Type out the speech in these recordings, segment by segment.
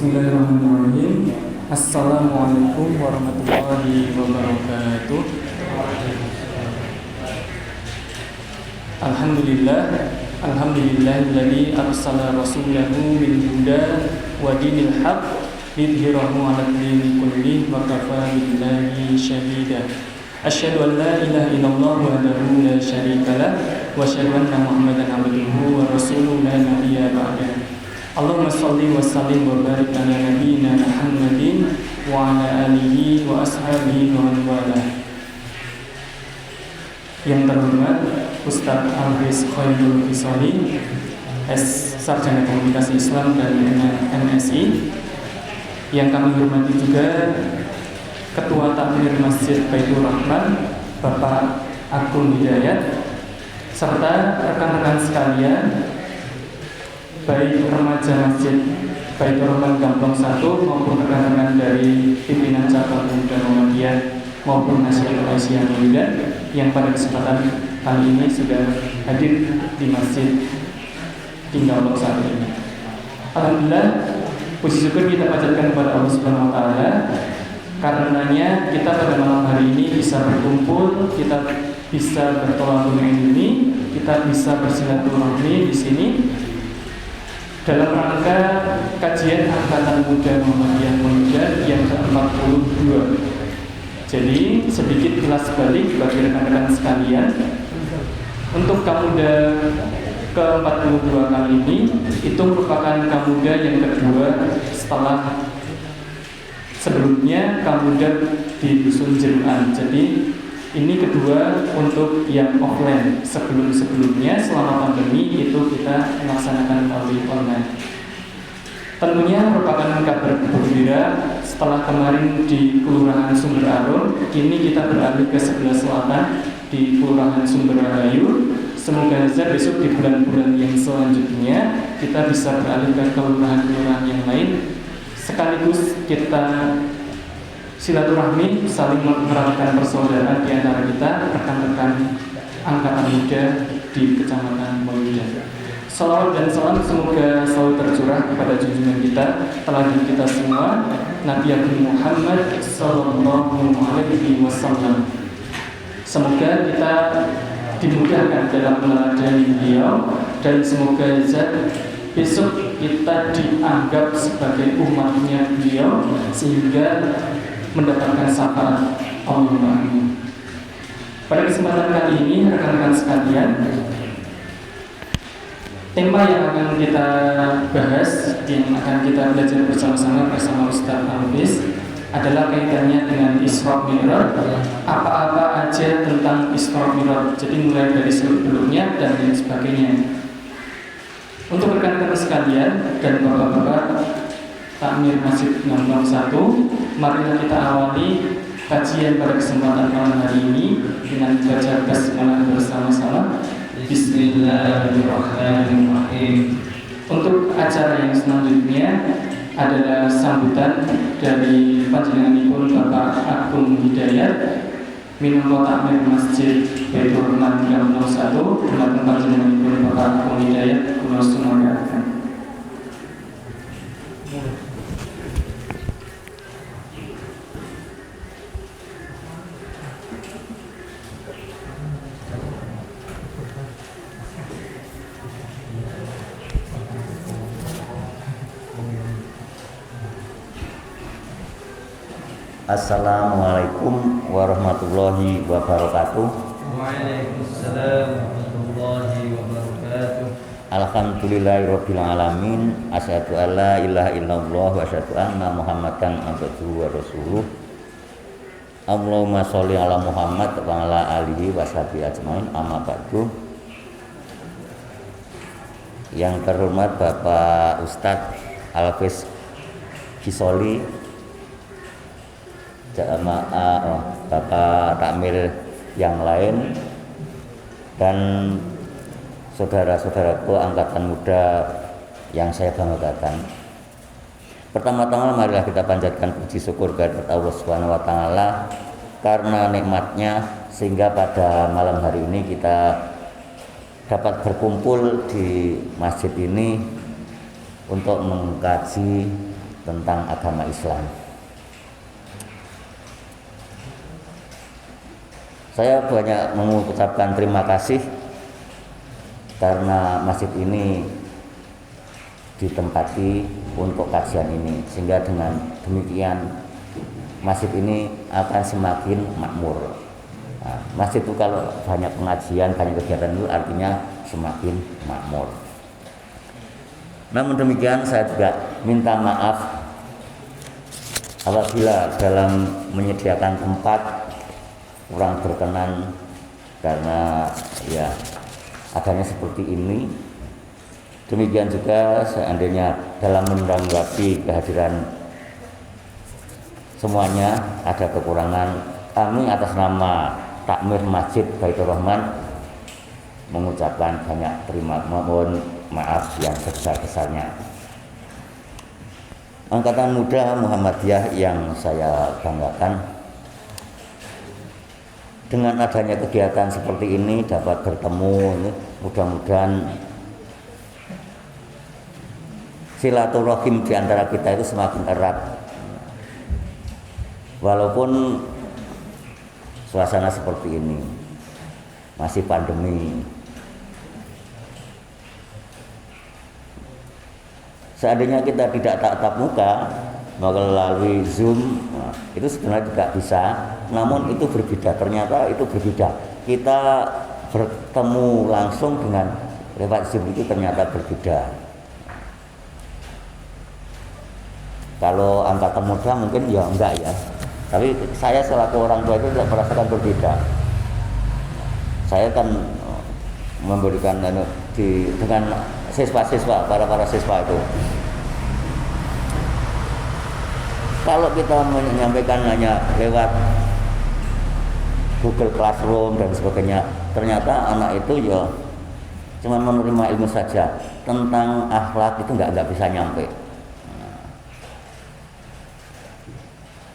Bismillahirrahmanirrahim. Assalamualaikum warahmatullahi wabarakatuh. Alhamdulillahilladzi arsala rasulahu bil huda wa dinil haqq lidhhirahu 'alad dini kullihi wa kafaa billahi shahida. Asyhadu an la ilaha illallah wahdahu la syarika lah wa asyhadu anna Muhammadan 'abduhu wa rasuluhu la nabiyya ba'dahu. Allahumma shalli wa sallim wa barik ala nabiyyina Muhammadin wa ala alihi wa ashabihi wa man walah. Yang terhormat Ustaz Hafiz Khairul Ghizali, Sarjana Komunikasi Islam dari MSI. Yang kami hormati juga Ketua Takmir Masjid Baitur Rahman Bapak Agung Hidayat, serta rekan-rekan sekalian, baik remaja Masjid Baitur Rahman Gampong 1 maupun rekan-rekan dari pimpinan cabang pemuda Muhammadiyah maupun Nasional Asia Muda yang pada kesempatan kali ini sudah hadir di Masjid Gampong 1 ini. Alhamdulillah, puji syukur kita panjatkan kepada Allah Subhanahu wa taala, karenanya kita pada malam hari ini bisa berkumpul, kita bisa bertolak ini, kita bisa bersilaturahmi di sini dalam rangka kajian Angkatan Muda Muhammadiyah Muda yang ke-42. Jadi sedikit kilas balik bagi rekan-rekan sekalian, untuk Kamuda ke-42 kali ini itu merupakan Kamuda yang kedua setelah sebelumnya Kamuda di Dusun Jeruan. Jadi ini kedua untuk yang offline. Sebelum-sebelumnya selama pandemi itu kita melaksanakan melalui online. Tentunya merupakan kabar gembira setelah kemarin di Kelurahan Sumber Arum, kini kita beralih ke sebelah selatan di Kelurahan Sumber Rahayu. Semoga saja besok di bulan-bulan yang selanjutnya kita bisa beralih ke kelurahan-kelurahan yang lain, sekaligus kita silaturahmi, saling mengeratkan persaudaraan di antara kita, rekan-rekan angkatan muda di Kecamatan Maluda. Salawat dan salam semoga selalu tercurah kepada junjungan kita, teladan kita semua, Nabi Muhammad sallallahu alaihi wasallam. Semoga kita dimudahkan dalam meneladani beliau, dan semoga besok kita dianggap sebagai umatnya beliau sehingga mendapatkan syafaat. Allahumma amin. Pada kesempatan kali ini rekan-rekan sekalian, tema yang akan kita bahas, yang akan kita belajar bersama-sama bersama Ustaz Hafiz adalah kaitannya dengan Isra Mi'raj. Apa-apa aja tentang Isra Mi'raj, jadi mulai dari sebelumnya dan lain sebagainya. Untuk rekan-rekan sekalian dan bapak-bapak Takmir Masjid Gampong 1, marilah kita awali kajian pada kesempatan malam hari ini dengan baca basmalah bersama-sama. Bismillahirrahmanirrahim. Untuk acara yang selanjutnya adalah sambutan dari panjenenganipun Bapak Agung Hidayat minangka Takmir Masjid Baitur Rahman Gampong 1. Dumateng panjenenganipun Bapak Agung Hidayat kula sunargaken. Assalamualaikum warahmatullahi wabarakatuh. Waalaikumsalam warahmatullahi wabarakatuh. Alhamdulillahirabbil alamin. Asyhadu an la ilaha illallah wa asyhadu anna Muhammadan abduhu wa rasuluh. Allahumma sholli ala Muhammad wa ala alihi washabihi ajmain. Amma ba'du. Yang terhormat Bapak Ustadz Hafiz Ghizali, Bapak Takmir yang lain, dan saudara-saudaraku angkatan muda yang saya banggakan. Pertama-tama marilah kita panjatkan puji syukur kepada Allah Subhanahu wa taala karena nikmatnya sehingga pada malam hari ini kita dapat berkumpul di masjid ini untuk mengkaji tentang agama Islam. Saya banyak mengucapkan terima kasih karena masjid ini ditempati untuk kajian ini, sehingga dengan demikian masjid ini akan semakin makmur. Nah, masjid itu kalau banyak pengajian, banyak kegiatan itu artinya semakin makmur. Namun demikian saya juga minta maaf apabila dalam menyediakan tempat kurang berkenan karena ya adanya seperti ini. Demikian juga seandainya dalam menanggapi kehadiran semuanya ada kekurangan, kami atas nama Takmir Masjid Baitur Rahman mengucapkan banyak mohon maaf yang sebesar-besarnya. Angkatan Muda Muhammadiyah yang saya banggakan, dengan adanya kegiatan seperti ini dapat bertemu, mudah-mudahan silaturahim di antara kita itu semakin erat. Walaupun suasana seperti ini, masih pandemi. Seandainya kita tidak tatap muka melalui Zoom, itu sebenarnya juga bisa, namun itu berbeda. Ternyata itu berbeda. Kita bertemu langsung dengan lewat Zoom itu ternyata berbeda. Kalau angkatan muda mungkin ya enggak ya, tapi saya selaku orang tua itu tidak merasakan berbeda. Saya kan memberikan dengan siswa-siswa, para siswa itu. Kalau kita menyampaikan hanya lewat Google Classroom dan sebagainya, ternyata anak itu ya cuma menerima ilmu saja, tentang akhlak itu nggak bisa nyampe.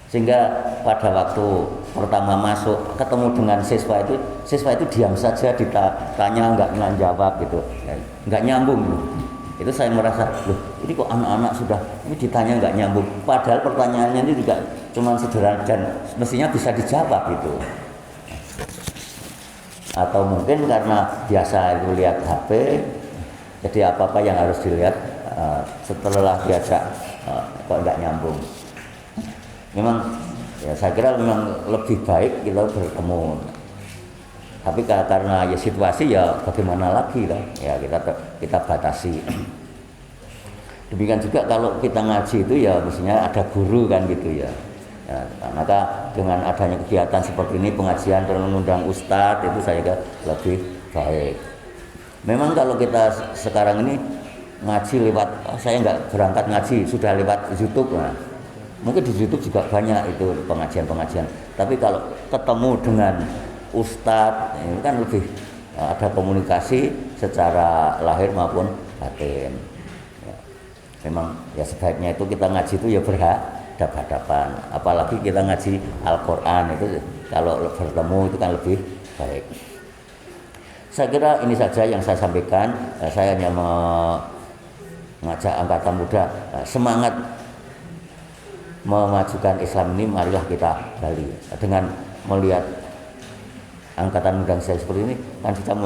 Sehingga pada waktu pertama masuk ketemu dengan siswa itu diam saja, ditanya nggak jawab gitu, nggak nyambung. Itu saya merasa, loh ini kok anak-anak sudah ini ditanya nggak nyambung, padahal pertanyaannya ini juga cuma sederhana dan mestinya bisa dijawab itu. Atau mungkin karena biasa itu lihat HP, jadi apa-apa yang harus dilihat setelah diajak kok nggak nyambung. Memang ya saya kira memang lebih baik kita bertemu, tapi karena ya situasi ya bagaimana lagi lah, ya kita batasi. Demikian juga kalau kita ngaji itu ya mestinya ada guru kan gitu ya. Maka dengan adanya kegiatan seperti ini, pengajian dan mengundang ustadz, itu saya kira lebih baik. Memang kalau kita sekarang ini ngaji lewat, saya nggak berangkat ngaji, sudah lewat YouTube. Nah, mungkin di YouTube juga banyak itu pengajian-pengajian. Tapi kalau ketemu dengan ustadz, ini kan lebih ada komunikasi secara lahir maupun batin. Ya, memang ya sebaiknya itu kita ngaji itu ya berhadapan. Apalagi kita ngaji Al-Quran itu kalau bertemu itu kan lebih baik. Saya kira ini saja yang saya sampaikan. Saya hanya mengajak angkatan muda semangat memajukan Islam ini, marilah kita gali. Dengan melihat angkatan muda saya seperti ini, kan kita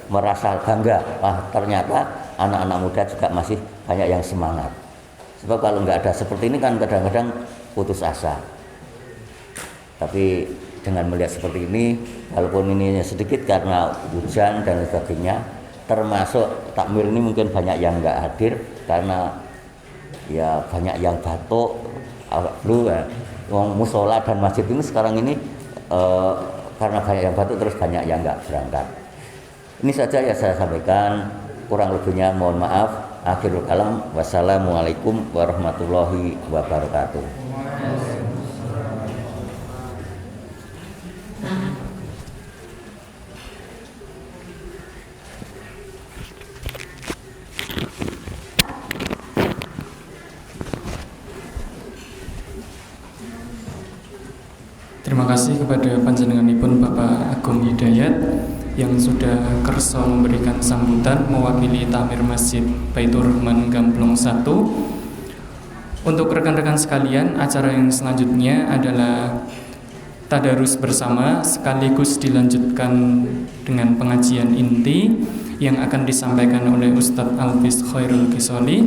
merasa bangga. Wah, ternyata anak-anak muda juga masih banyak yang semangat. Sebab kalau nggak ada seperti ini kan kadang-kadang putus asa. Tapi dengan melihat seperti ini, walaupun ini sedikit karena hujan dan sebagainya, termasuk takmir ini mungkin banyak yang nggak hadir karena ya banyak yang batuk. Musola dan masjid ini sekarang ini karena banyak yang batuk terus banyak yang nggak berangkat. Ini saja yang saya sampaikan, kurang lebihnya mohon maaf. Akhirul kalam, wassalamualaikum warahmatullahi wabarakatuh. Terima kasih kepada panjenenganipun Bapak Agung Hidayat yang sudah kersa memberikan sambutan mewakili Takmir Masjid Baitur Rahman Gamplong 1. Untuk rekan-rekan sekalian, acara yang selanjutnya adalah tadarus bersama sekaligus dilanjutkan dengan pengajian inti yang akan disampaikan oleh Ustadz Alvis Khairul Qisoli.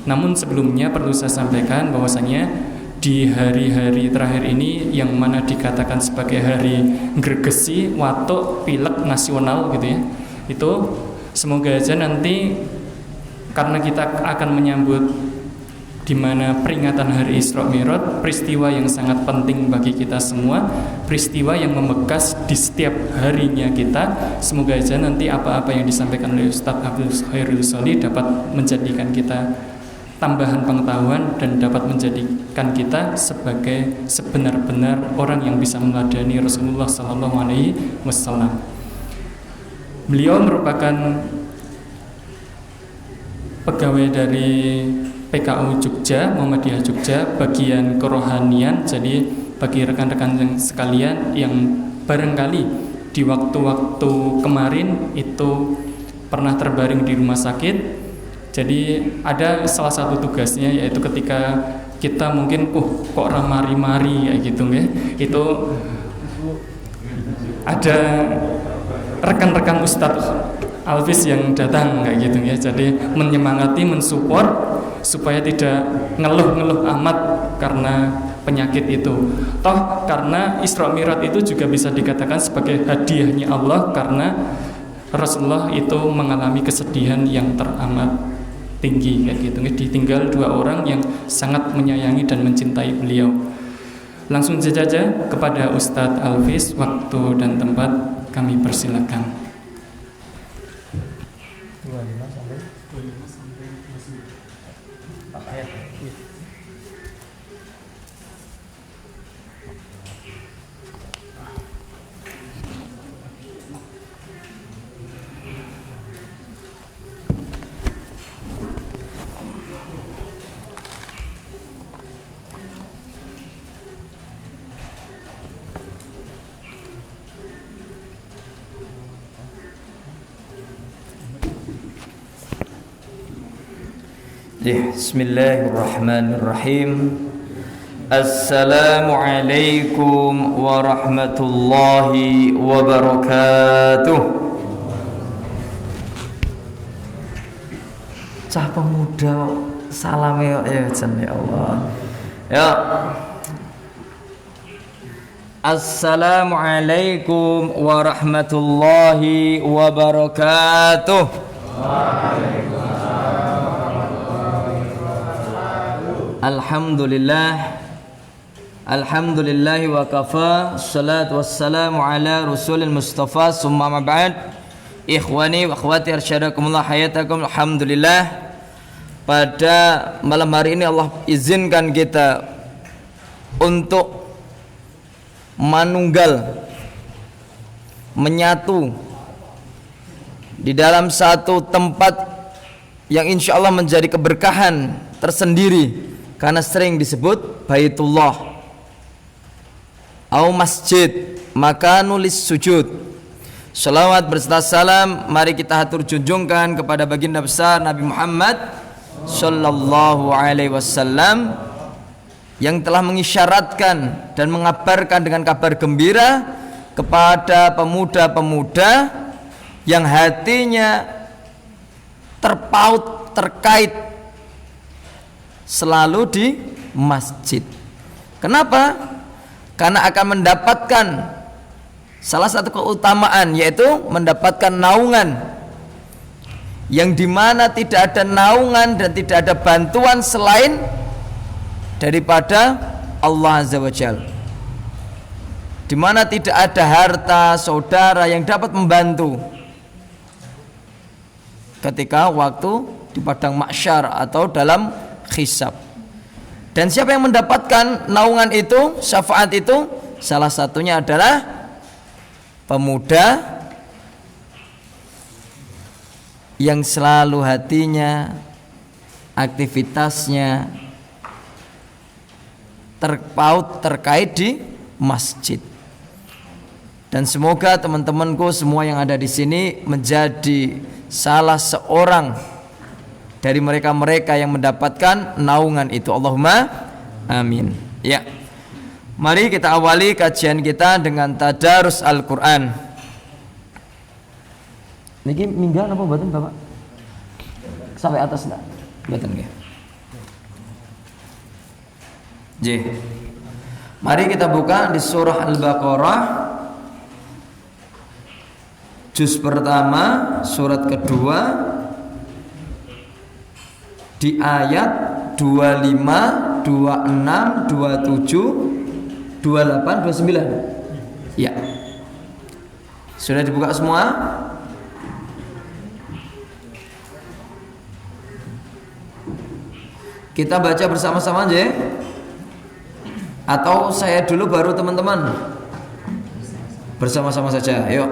Namun sebelumnya perlu saya sampaikan bahwasanya di hari-hari terakhir ini yang mana dikatakan sebagai hari gregesi, watuk, pilek nasional gitu ya, itu semoga aja nanti karena kita akan menyambut di mana peringatan Hari Isra Mi'raj, peristiwa yang sangat penting bagi kita semua, peristiwa yang membekas di setiap harinya kita. Semoga aja nanti apa-apa yang disampaikan oleh Ustadz Abdul Khairul Soli dapat menjadikan kita tambahan pengetahuan dan dapat menjadikan kita sebagai sebenar-benar orang yang bisa meneladani Rasulullah SAW. Beliau merupakan pegawai dari PKU Jogja, Muhammadiyah Jogja, bagian kerohanian. Jadi bagi rekan-rekan yang sekalian yang barangkali di waktu-waktu kemarin itu pernah terbaring di rumah sakit, jadi ada salah satu tugasnya yaitu ketika kita mungkin kok ramari-mari kayak gitu ya, itu ada rekan-rekan Ustadz Alvis yang datang kayak gitu ya, jadi menyemangati, mensupport supaya tidak ngeluh-ngeluh amat karena penyakit itu. Toh karena Isra Mi'raj itu juga bisa dikatakan sebagai hadiahnya Allah, karena Rasulullah itu mengalami kesedihan yang teramat tinggi kayak gitu. Ditinggal dua orang yang sangat menyayangi dan mencintai beliau. Langsung saja kepada Ustadz Alvis, waktu dan tempat kami persilakan. Bismillahirrahmanirrahim. Assalamualaikum warahmatullahi wabarakatuh. Cah pemuda salam ya Allah. Ya. Assalamualaikum warahmatullahi wabarakatuh. Alhamdulillah wa kafa, salatu wassalamu ala rasulil mustafa, summa ma ba'd. Ikhwani wa akhwati arsyadakumullah hayatakum. Alhamdulillah, pada malam hari ini Allah izinkan kita untuk manunggal, menyatu di dalam satu tempat yang insya Allah menjadi keberkahan tersendiri, karena sering disebut Baitullah atau masjid, maka nulis sujud. Salawat berserta salam mari kita hatur junjungkan kepada baginda besar Nabi Muhammad sallallahu alaihi wasallam yang telah mengisyaratkan dan mengabarkan dengan kabar gembira kepada pemuda-pemuda yang hatinya terpaut, terkait selalu di masjid. Kenapa? Karena akan mendapatkan salah satu keutamaan, yaitu mendapatkan naungan yang dimana tidak ada naungan dan tidak ada bantuan selain daripada Allah Azza wa Jalla, dimana tidak ada harta saudara yang dapat membantu ketika waktu di padang mahsyar atau dalam hisab. Dan siapa yang mendapatkan naungan itu, syafaat itu, salah satunya adalah pemuda yang selalu hatinya, aktivitasnya terpaut, terkait di masjid. Dan semoga teman-temanku semua yang ada di sini menjadi salah seorang dari mereka-mereka yang mendapatkan naungan itu. Allahumma amin. Ya. Mari kita awali kajian kita dengan tadarus Al-Qur'an. Niki minggat apa mboten Bapak? Sampai atas enggak? Mboten nggih. J. Mari kita buka di surah Al-Baqarah juz pertama, surat kedua, di ayat 25, 26, 27, 28, 29. Ya. Sudah dibuka semua? Kita baca bersama-sama aja ya? Atau saya dulu baru teman-teman? Bersama-sama saja. Yuk.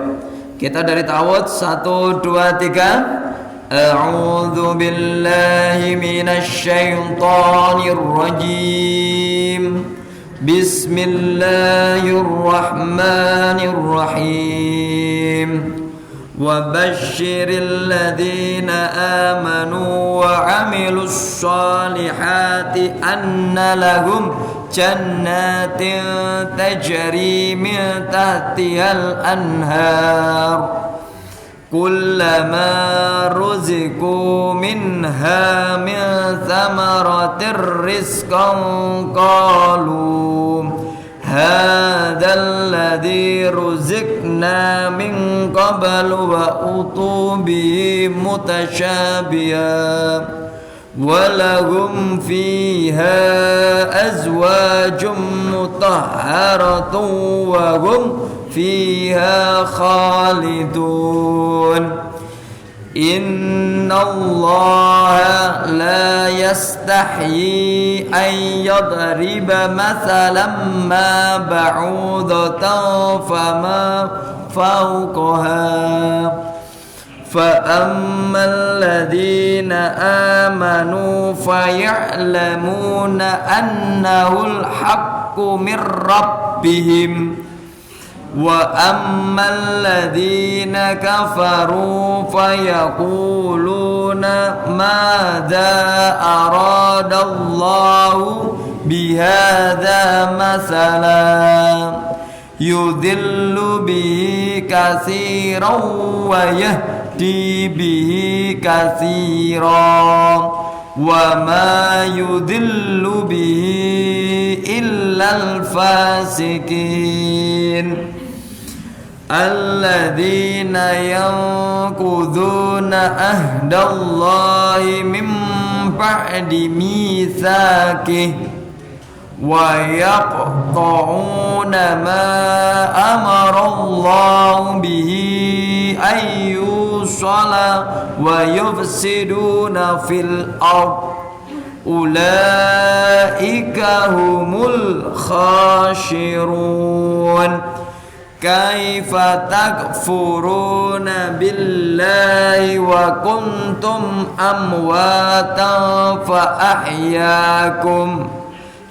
Kita dari ta'awudz 1 2 3. A'udzu billahi minasy syaithanir rajim. Bismillahirrahmanirrahim. Wa basyiril ladzina amanu wa 'amilus shalihati anna lahum jannatin tajri min tahtihal anhar kullama ruziqu minha min thamaratir rizqan qalu hadzal ladzi ruziqna min qablu wa utubi mutasyabiha walahum fiha azwajum mutahharatun wa hum fiha khalidun. Innallaha la yastahyi an yadriba mathalan ma ba'udatan fama fawqaha فَأَمَّا الَّذِينَ آمَنُوا فَيَعْلَمُونَ أَنَّهُ الْحَقُّ مِنْ رَبِّهِمْ وَأَمَّا الَّذِينَ كَفَرُوا فَيَقُولُونَ مَاذَا أَرَادَ اللَّهُ بِهَذَا مَثَلًا يُضِلُّ بِهِ كَثِيرًا وَيَهْدِي بِهِ كَثِيرًا وَمَا يُضِلُّ بِهِ إِلَّا الْفَاسِقِينَ الَّذِينَ يَنقُضُونَ عَهْدَ اللَّهِ مِنْ بَعْدِ مِيثَاقِهِ وَيَقْطَعُونَ مَا أَمَرَ اللَّهُ بِهِ أَن يُوصَلَ وَيُفْسِدُونَ فِي الْأَرْضِ أُولَئِكَ هُمُ الْخَاسِرُونَ كَيْفَ تَكْفُرُونَ بِاللَّهِ وَكُنْتُمْ أَمْوَاتًا فَأَحْيَاكُمْ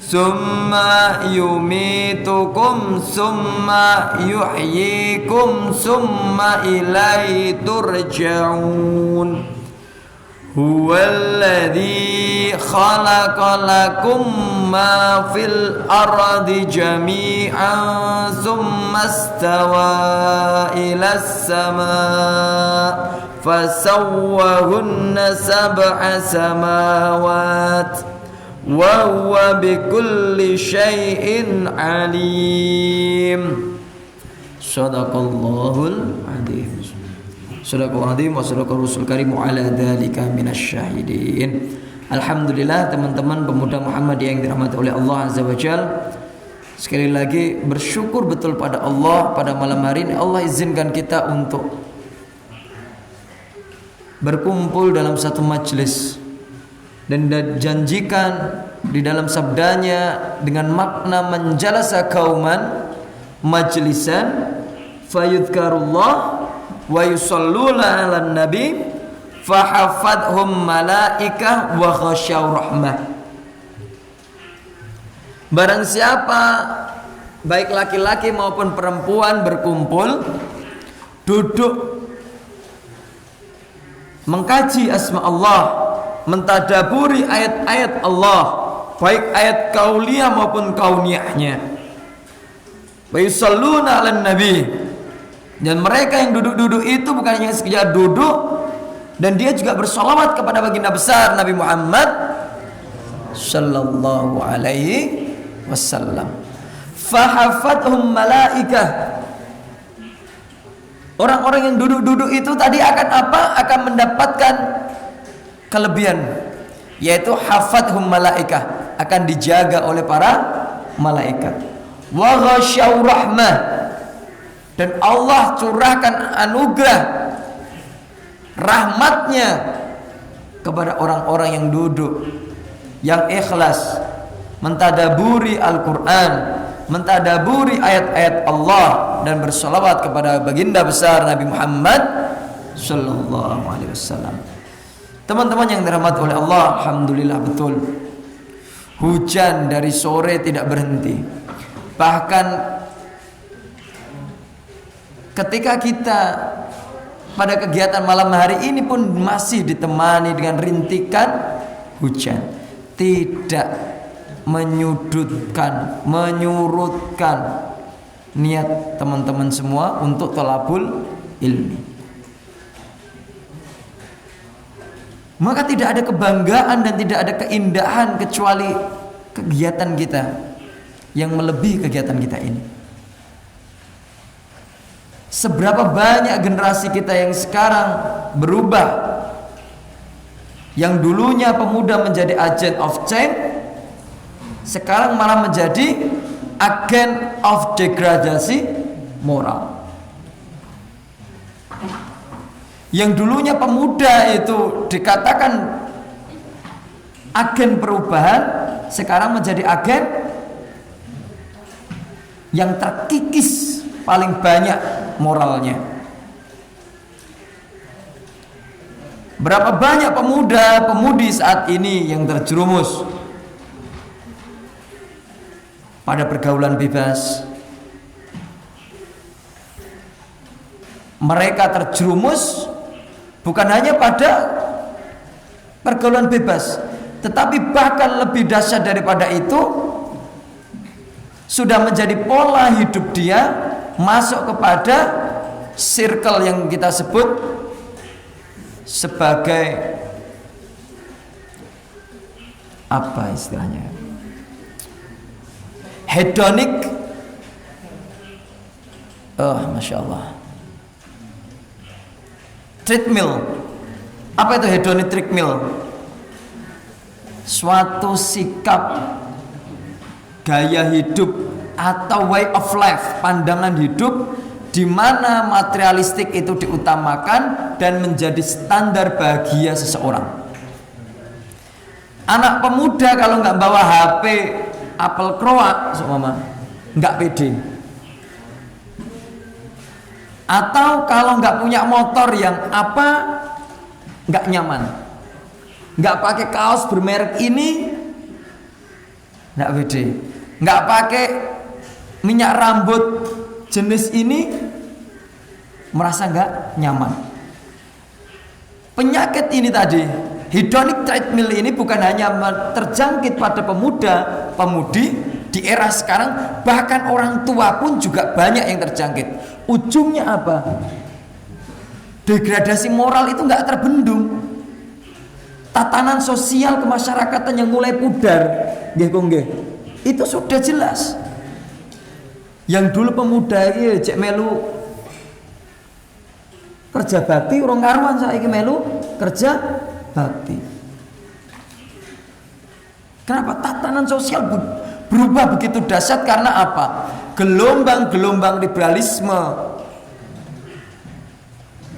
ثم يميتكم ثم يحييكم ثم إليه ترجعون هو الذي خلق لكم ما في الأرض جميعا ثم استوى إلى السماء فسوهن 7 سماوات وهو بكل شيء عليم. Shadaqallahul adzim. Shadaqallahul adzim wa shadaqar rasul karim wa ala dzalika minasyahidin. Alhamdulillah teman-teman pemuda Muhammad yang dirahmati oleh Allah Azza wa Jalla. Sekali lagi bersyukur betul pada Allah pada malam hari ini Allah izinkan kita untuk berkumpul dalam satu majelis dan janjikan di dalam sabdanya dengan makna menjalasa kauman majlisan fayudhkarullah wa yusalluna 'alan nabi fahafadhum malaikah wa khasyaw rahmah. Barang siapa baik laki-laki maupun perempuan berkumpul duduk mengkaji asma Allah mentadaburi ayat-ayat Allah, baik ayat kauliyah maupun kauniyahnya. Wa yusalluna 'alan nabi, dan mereka yang duduk-duduk itu bukan hanya sekedar duduk, dan dia juga bersolawat kepada baginda besar Nabi Muhammad sallallahu alaihi wasallam. Fahafathum malaikah, orang-orang yang duduk-duduk itu tadi akan apa? Akan mendapatkan kelebihan, yaitu hafathum malaikah, akan dijaga oleh para malaikat. Wa ghasyau rahmah, dan Allah curahkan anugerah rahmatnya kepada orang-orang yang duduk, yang ikhlas mentadaburi Al-Quran, mentadaburi ayat-ayat Allah, dan bersolawat kepada baginda besar Nabi Muhammad sallallahu alaihi wasallam. Teman-teman yang dirahmati oleh Allah, alhamdulillah betul hujan dari sore tidak berhenti. Bahkan ketika kita pada kegiatan malam hari ini pun masih ditemani dengan rintikan hujan. Tidak menyudutkan, menyurutkan niat teman-teman semua untuk thalabul ilmi. Maka tidak ada kebanggaan dan tidak ada keindahan kecuali kegiatan kita yang melebihi kegiatan kita ini. Seberapa banyak generasi kita yang sekarang berubah, yang dulunya pemuda menjadi agent of change, sekarang malah menjadi agen of degradasi moral. Yang dulunya pemuda itu dikatakan agen perubahan, sekarang menjadi agen yang terkikis paling banyak moralnya. Berapa banyak pemuda-pemudi saat ini yang terjerumus pada pergaulan bebas. Mereka terjerumus bukan hanya pada pergaulan bebas, tetapi bahkan lebih dahsyat daripada itu, sudah menjadi pola hidup dia, masuk kepada circle yang kita sebut sebagai apa istilahnya, hedonic. Masya Allah, treadmill. Apa itu hedonic treadmill? Suatu sikap, gaya hidup atau way of life, pandangan hidup di mana materialistik itu diutamakan dan menjadi standar bahagia seseorang. Anak pemuda kalau nggak bawa HP Apple Croak, nggak pede. Atau kalau nggak punya motor yang apa, nggak nyaman. Nggak pakai kaos bermerek ini, nggak pede. Nggak pakai minyak rambut jenis ini, merasa nggak nyaman. Penyakit ini tadi, hedonic treadmill ini, bukan hanya terjangkit pada pemuda-pemudi di era sekarang, bahkan orang tua pun juga banyak yang terjangkit. Ujungnya apa? Degradasi moral itu nggak terbendung. Tatanan sosial kemasyarakatan yang mulai pudar, itu sudah jelas. Yang dulu pemuda ini cek melu kerja bakti, orang karuan saiki melu kerja bakti. Kenapa? Tatanan sosial berubah begitu dahsyat. Karena apa? Gelombang-gelombang liberalisme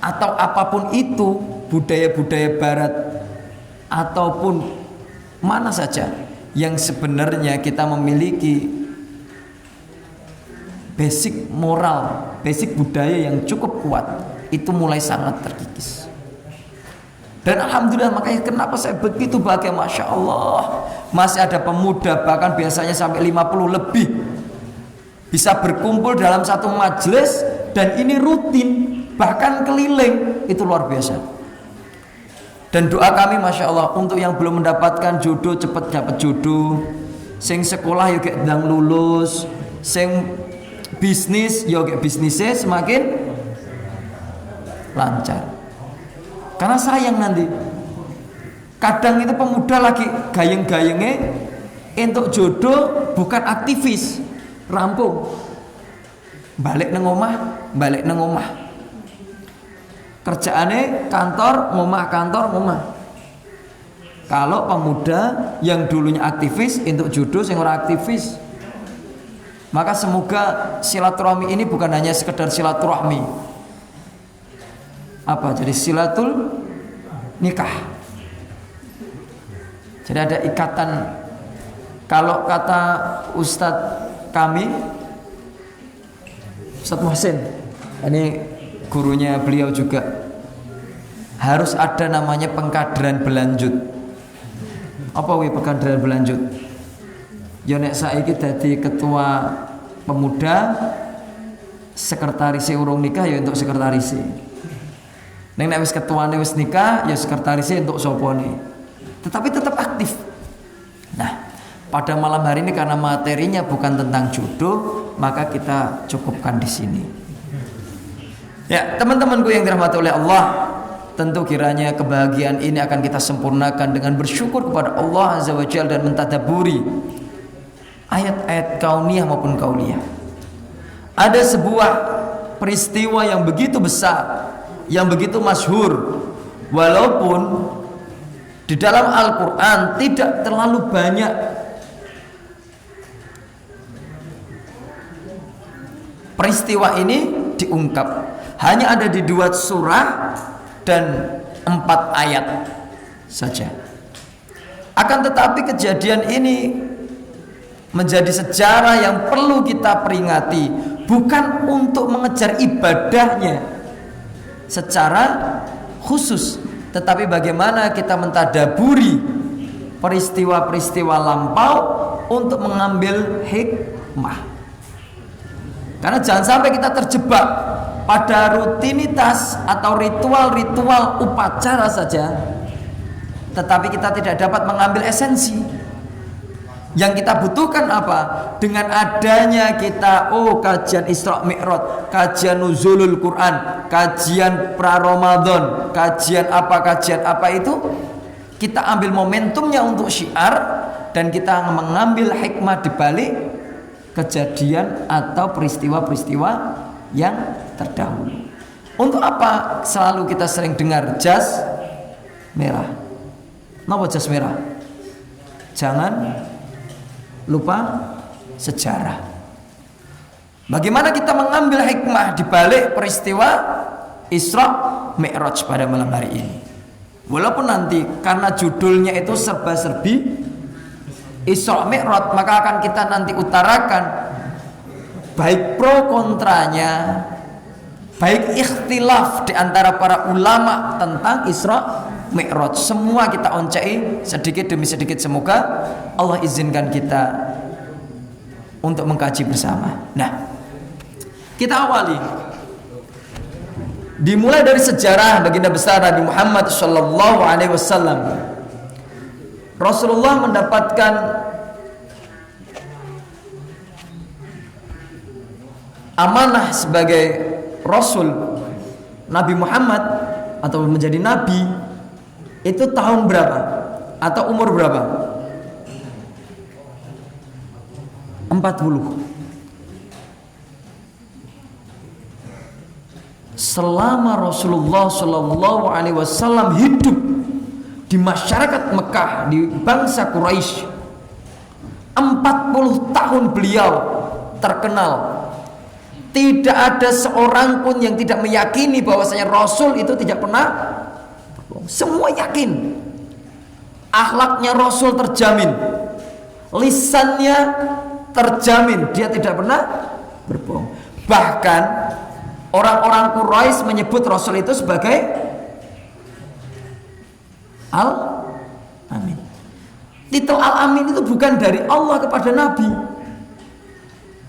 atau apapun itu, budaya-budaya barat ataupun mana saja yang sebenarnya kita memiliki basic moral, basic budaya yang cukup kuat, itu mulai sangat terkikis. Dan alhamdulillah, makanya kenapa saya begitu bahagia, Masya Allah, masih ada pemuda bahkan biasanya sampai 50 lebih bisa berkumpul dalam satu majelis, dan ini rutin, bahkan keliling, itu luar biasa. Dan doa kami Masya Allah untuk yang belum mendapatkan jodoh cepat dapat jodoh, sing sekolah yo gek ndang lulus, sing bisnis yo gek bisnisnya semakin lancar. Karena sayang nanti kadang itu pemuda lagi gayeng-gayengnya untuk jodoh bukan aktivis, rampung balik nang omah kerjaannya kantor ngomah. Kalau pemuda yang dulunya aktivis untuk jodoh yang orang aktivis, maka semoga silaturahmi ini bukan hanya sekedar silaturahmi, jadi silatul nikah. Jadi ada ikatan. Kalau kata Ustadz kami, Ustadz Muhsin, ini gurunya beliau juga, harus ada namanya pengkaderan berlanjut. Apa wih pengkaderan berlanjut? Ya nek saiki dadi ketua pemuda, sekretaris urung nikah ya untuk sekretaris. Nek wis ketuane wis nikah ya sekretaris untuk sopone. Tetapi tetap aktif. Nah, pada malam hari ini karena materinya bukan tentang jodoh, maka kita cukupkan di sini. Ya, teman-temanku yang dirahmati oleh Allah, tentu kiranya kebahagiaan ini akan kita sempurnakan dengan bersyukur kepada Allah Azza wa Jalla dan mentadabburi ayat-ayat kauniyah maupun kauliyah. Ada sebuah peristiwa yang begitu besar, yang begitu masyhur, walaupun di dalam Al-Quran tidak terlalu banyak peristiwa ini diungkap. Hanya ada di 2 surah dan 4 ayat saja. Akan tetapi kejadian ini menjadi sejarah yang perlu kita peringati, bukan untuk mengejar ibadahnya secara khusus, tetapi bagaimana kita mentadaburi peristiwa-peristiwa lampau untuk mengambil hikmah. Karena jangan sampai kita terjebak pada rutinitas atau ritual-ritual upacara saja, tetapi kita tidak dapat mengambil esensi. Yang kita butuhkan apa? Dengan adanya kita kajian Isra Mi'raj, kajian Nuzulul Quran, kajian pra-Ramadan, kajian apa itu, kita ambil momentumnya untuk syiar, dan kita mengambil hikmah di balik kejadian atau peristiwa-peristiwa yang terdahulu. Untuk apa selalu kita sering dengar jas merah? Kenapa jas merah? Jangan lupa sejarah. Bagaimana kita mengambil hikmah di balik peristiwa Isra Mi'raj pada malam hari ini. Walaupun nanti karena judulnya itu serba-serbi Isra Mi'raj, maka akan kita nanti utarakan baik pro kontranya, baik ikhtilaf di antara para ulama tentang Isra Mi'raj. Semua kita oncai sedikit demi sedikit. Semoga Allah izinkan kita untuk mengkaji bersama. Nah, kita awali dimulai dari sejarah baginda besar Nabi Muhammad sallallahu alaihi wasallam. Rasulullah mendapatkan amanah sebagai Rasul Nabi Muhammad atau menjadi Nabi itu tahun berapa? Atau umur berapa? 40. Selama Rasulullah Shallallahu Alaihi Wasallam hidup di masyarakat Mekah, di bangsa Quraisy, 40 tahun beliau terkenal. Tidak ada seorang pun yang tidak meyakini bahwasanya Rasul itu tidak pernah berbohong. Semua yakin. Akhlaknya Rasul terjamin, lisannya terjamin, dia tidak pernah berbohong. Bahkan orang-orang Quraisy menyebut Rasul itu sebagai Al-Amin. Titel Al-Amin itu bukan dari Allah kepada Nabi.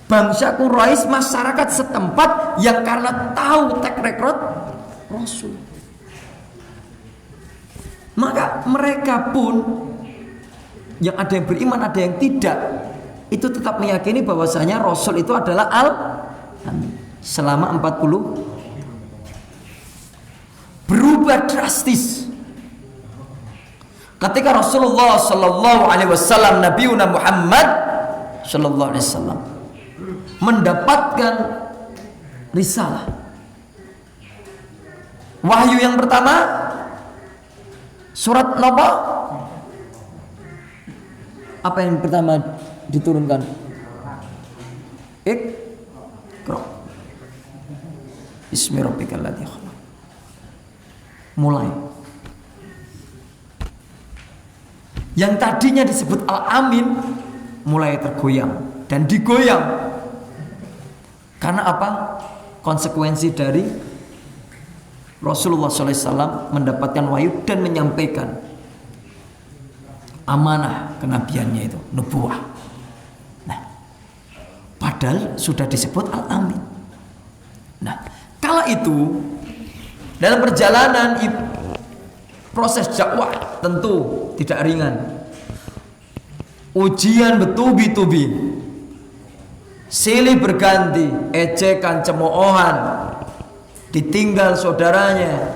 Bangsa Quraisy, masyarakat setempat yang karena tahu track record Rasul. Maka mereka pun yang ada yang beriman, ada yang tidak, itu tetap meyakini bahwasanya Rasul itu adalah Al-Amin selama 40. Berubah drastis ketika Rasulullah Sallallahu Alaihi Wasallam, Nabiuna Muhammad Sallallahu Alaihi Wasallam mendapatkan risalah. Wahyu yang pertama surat Naba. Apa yang pertama diturunkan? Iqra Bismi rabbikal ladzi khalaq. Mulai. Yang tadinya disebut Al-Amin mulai tergoyang dan digoyang. Karena apa? Konsekuensi dari Rasulullah SAW mendapatkan wahyu dan menyampaikan amanah kenabiannya itu, nubuwah. Nah, padahal sudah disebut Al-Amin. Nah, kala itu dalam perjalanan proses dakwah tentu tidak ringan. Ujian bertubi-tubi, silih berganti, ejekan, cemoohan, ditinggal saudaranya,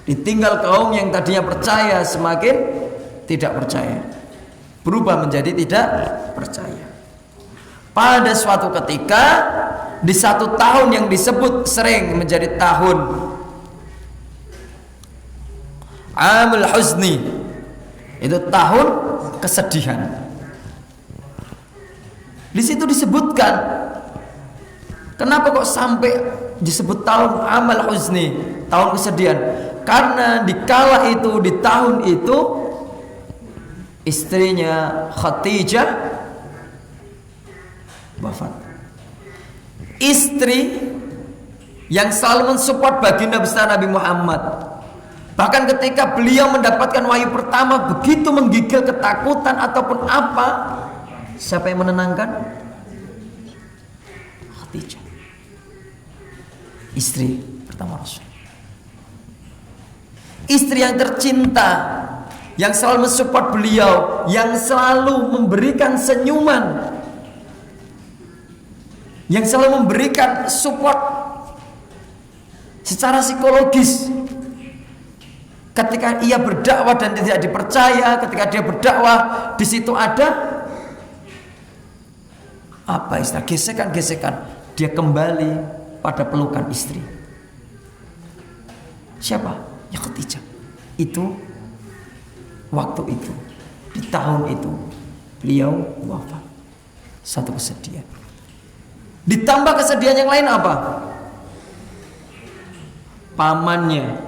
ditinggal kaum yang tadinya percaya semakin tidak percaya, berubah menjadi tidak percaya. Pada suatu ketika di satu tahun yang disebut sering menjadi tahun Amul Huzni, itu tahun kesedihan. Di situ disebutkan, kenapa kok sampai disebut tahun Amal Huzni, tahun kesedihan? Karena di kala itu, di tahun itu, istrinya Khadijah wafat. Istri yang selalu mensupport baginda besar Nabi Muhammad. Bahkan ketika beliau mendapatkan wahyu pertama begitu menggigil ketakutan ataupun apa, siapa yang menenangkan? Khadijah, istri pertama Rasul. Istri yang tercinta, yang selalu mensupport beliau, yang selalu memberikan senyuman, yang selalu memberikan support secara psikologis. Ketika ia berdakwah dan tidak dipercaya, ketika dia berdakwah di situ ada apa istilah gesekan-gesekan, dia kembali pada pelukan istri. Siapa? Ya Khadijah. Itu waktu itu, di tahun itu beliau wafat. Satu kesedihan. Ditambah kesedihan yang lain apa? Pamannya,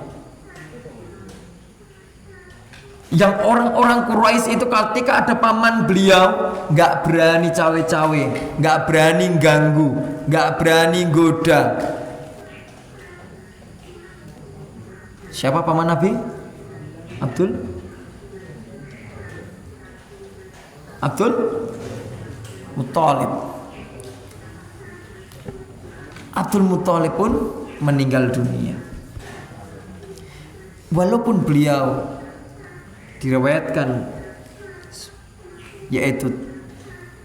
yang orang-orang Quraisy itu ketika ada paman beliau nggak berani cawe-cawe, nggak berani ganggu, nggak berani goda. Siapa paman Nabi? Abdul Muthalib. Abdul Muthalib pun meninggal dunia. Walaupun beliau diriwayatkan yaitu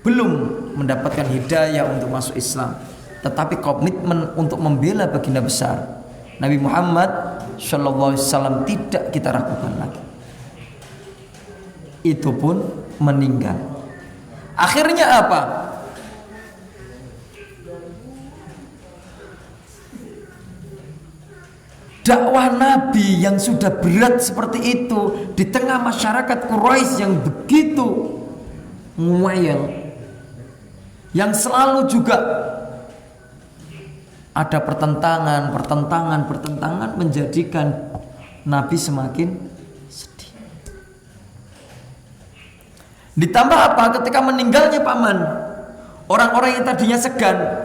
belum mendapatkan hidayah untuk masuk Islam, tetapi komitmen untuk membela baginda besar Nabi Muhammad Sallallahu Alaihi Wasallam tidak kita ragukan lagi. Itu pun meninggal. Akhirnya apa? Dakwah Nabi yang sudah berat seperti itu di tengah masyarakat Quraisy yang begitu ngeyel, yang selalu juga ada pertentangan menjadikan Nabi semakin sedih. Ditambah apa? Ketika meninggalnya paman, orang-orang yang tadinya segan,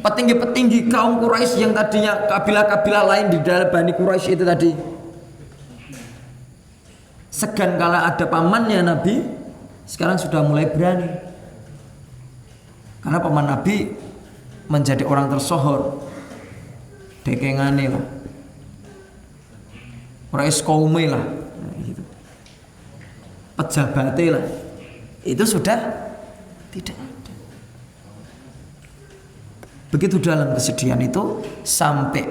petinggi-petinggi kaum Quraisy yang tadinya kabilah-kabilah lain di dalam Bani Quraisy itu tadi segan kala ada pamannya Nabi, sekarang sudah mulai berani. Karena paman Nabi menjadi orang tersohor, dekengane lah, Quraisy kaume lah, gitu. pejabatnya lah, itu sudah tidak ada. Begitu dalam kesedihan itu, sampai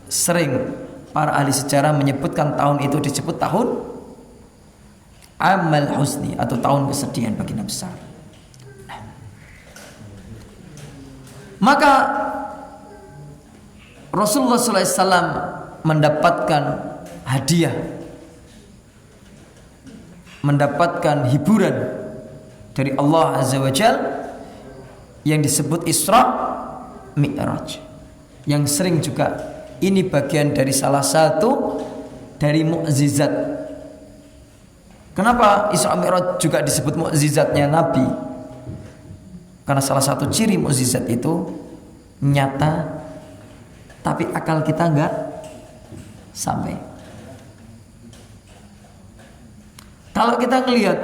sering para ahli sejarah menyebutkan tahun itu disebut tahun amal husni atau tahun kesedihan bagi Nabi besar. Maka Rasulullah SAW mendapatkan hadiah, mendapatkan hiburan dari Allah Azza wa Jal yang disebut Isra Mi'raj, yang sering juga ini bagian dari salah satu dari mukjizat. Kenapa Isra Mi'raj juga disebut mukjizatnya Nabi? Karena salah satu ciri mukjizat itu nyata, tapi akal kita enggak sampai. Kalau kita ngelihat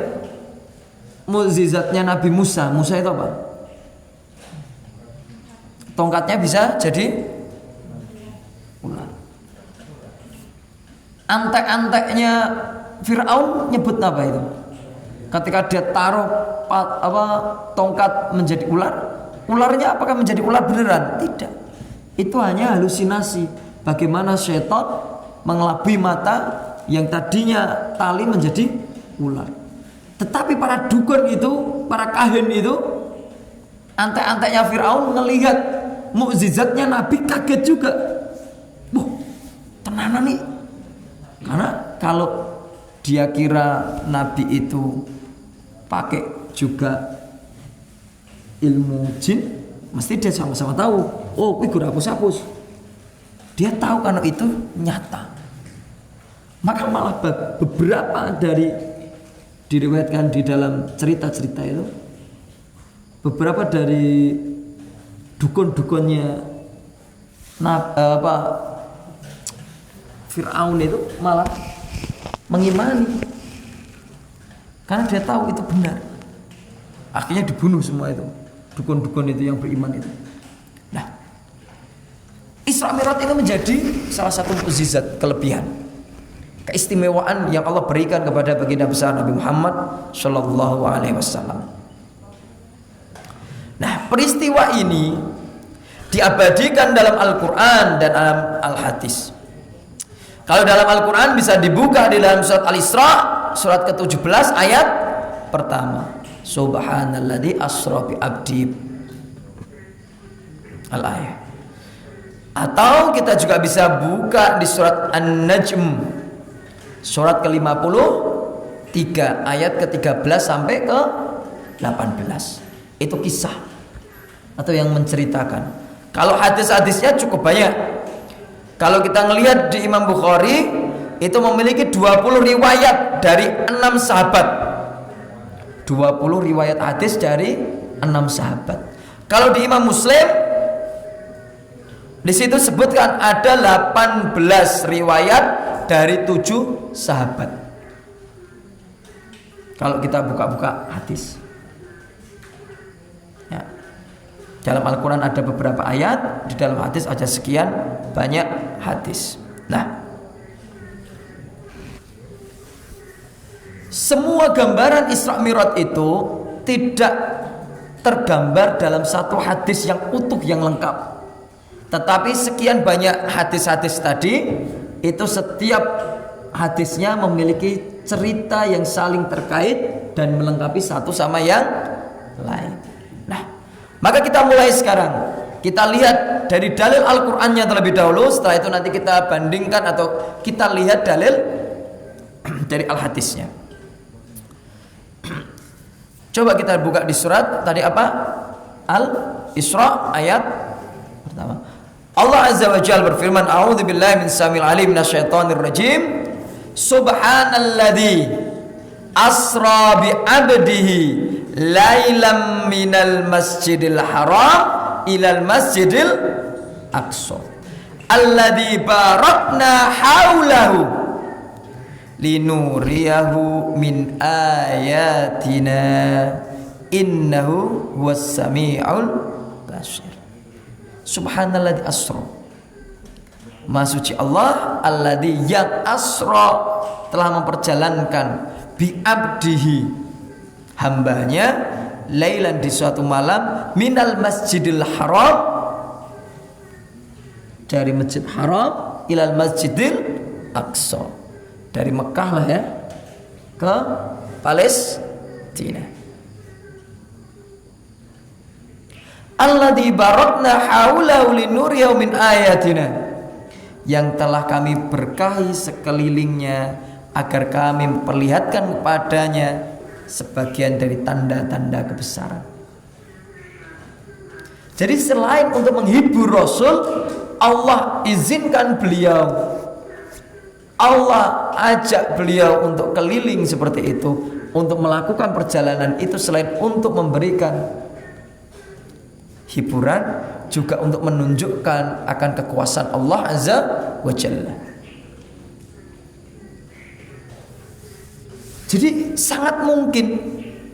mukjizatnya Nabi Musa itu apa? Tongkatnya bisa jadi ular. Antek-anteknya Fir'aun nyebut apa itu? Ketika dia taruh tongkat menjadi ular, ularnya apakah menjadi ular beneran? Tidak. Itu hanya halusinasi. Bagaimana syaitan mengelabui mata yang tadinya tali menjadi ular. Tetapi para dukun itu, para kahin itu, antek-anteknya Fir'aun ngelihat mukjizatnya Nabi kaget juga. Wah, tenanan nih. Karena kalau dia kira Nabi itu pakai juga ilmu jin, mesti dia sama-sama tahu. Oh, kuwi gur hapus-hapus. Dia tahu karena itu nyata. Maka malah beberapa dari diriwayatkan di dalam cerita-cerita itu, beberapa dari dukun-dukunnya Fir'aun itu malah mengimani karena dia tahu itu benar. Akhirnya dibunuh semua itu dukun-dukun itu yang beriman itu. Nah, Isra Mi'raj itu menjadi salah satu mukjizat, kelebihan, keistimewaan yang Allah berikan kepada baginda besar Nabi Muhammad Shallallahu Alaihi Wasallam. Nah, peristiwa ini diabadikan dalam Al-Quran dan dalam Al-Hadis. Kalau dalam Al-Quran bisa dibuka di dalam surat Al-Isra, surat ke-17 ayat pertama. Subhanalladzi asra bi abdi, al-ayah. Atau kita juga bisa buka di surat An-Najm, surat ke-53 ayat ke-13 sampai ke-18. Itu kisah atau yang menceritakan. Kalau hadis-hadisnya cukup banyak. Kalau kita ngelihat di Imam Bukhari itu memiliki 20 riwayat dari 6 sahabat. 20 riwayat hadis dari 6 sahabat. Kalau di Imam Muslim di situ sebutkan ada 18 riwayat dari 7 sahabat. Kalau kita buka-buka hadis. Ya. Dalam Al-Quran ada beberapa ayat, di dalam hadis ada sekian banyak hadis. Nah, semua gambaran Isra Mi'raj itu tidak tergambar dalam satu hadis yang utuh, yang lengkap. Tetapi sekian banyak hadis-hadis tadi, itu setiap hadisnya memiliki cerita yang saling terkait dan melengkapi satu sama yang lain. Nah, maka kita mulai sekarang. Kita lihat dari dalil Al-Qur'annya terlebih dahulu. Setelah itu nanti kita bandingkan atau kita lihat dalil dari Al-Hadisnya. Coba kita buka di surat tadi apa? Al-Isra ayat pertama. Allah Azza wa Jalla berfirman, A'udzubillahi minsyaitonir alim minasyaitonir rajim. Subhanalladzi asra bi 'abdihi lailam minal masjidil haram ilal masjidil aqsa alladzi barakna haulahu linuriyahu min ayatina innahu huwas sami'ul basir. Subhanalladzi asra, Maha suci Allah alladzi yang asra telah memperjalankan bi'abdihi, hambanya, lailan di suatu malam, minal masjidil haram, dari masjid haram, ilal masjidil aqsa, dari Mekah lah ya ke Palestina. Alladzi barakna haulahu linuriyahu min ayatina, yang telah kami berkahi sekelilingnya agar kami memperlihatkan kepadanya sebagian dari tanda-tanda kebesaran. Jadi selain untuk menghibur Rasul, Allah izinkan beliau, Allah ajak beliau untuk keliling seperti itu, untuk melakukan perjalanan itu, selain untuk memberikan hiburan, juga untuk menunjukkan akan kekuasaan Allah Azza wa Jalla. Jadi sangat mungkin,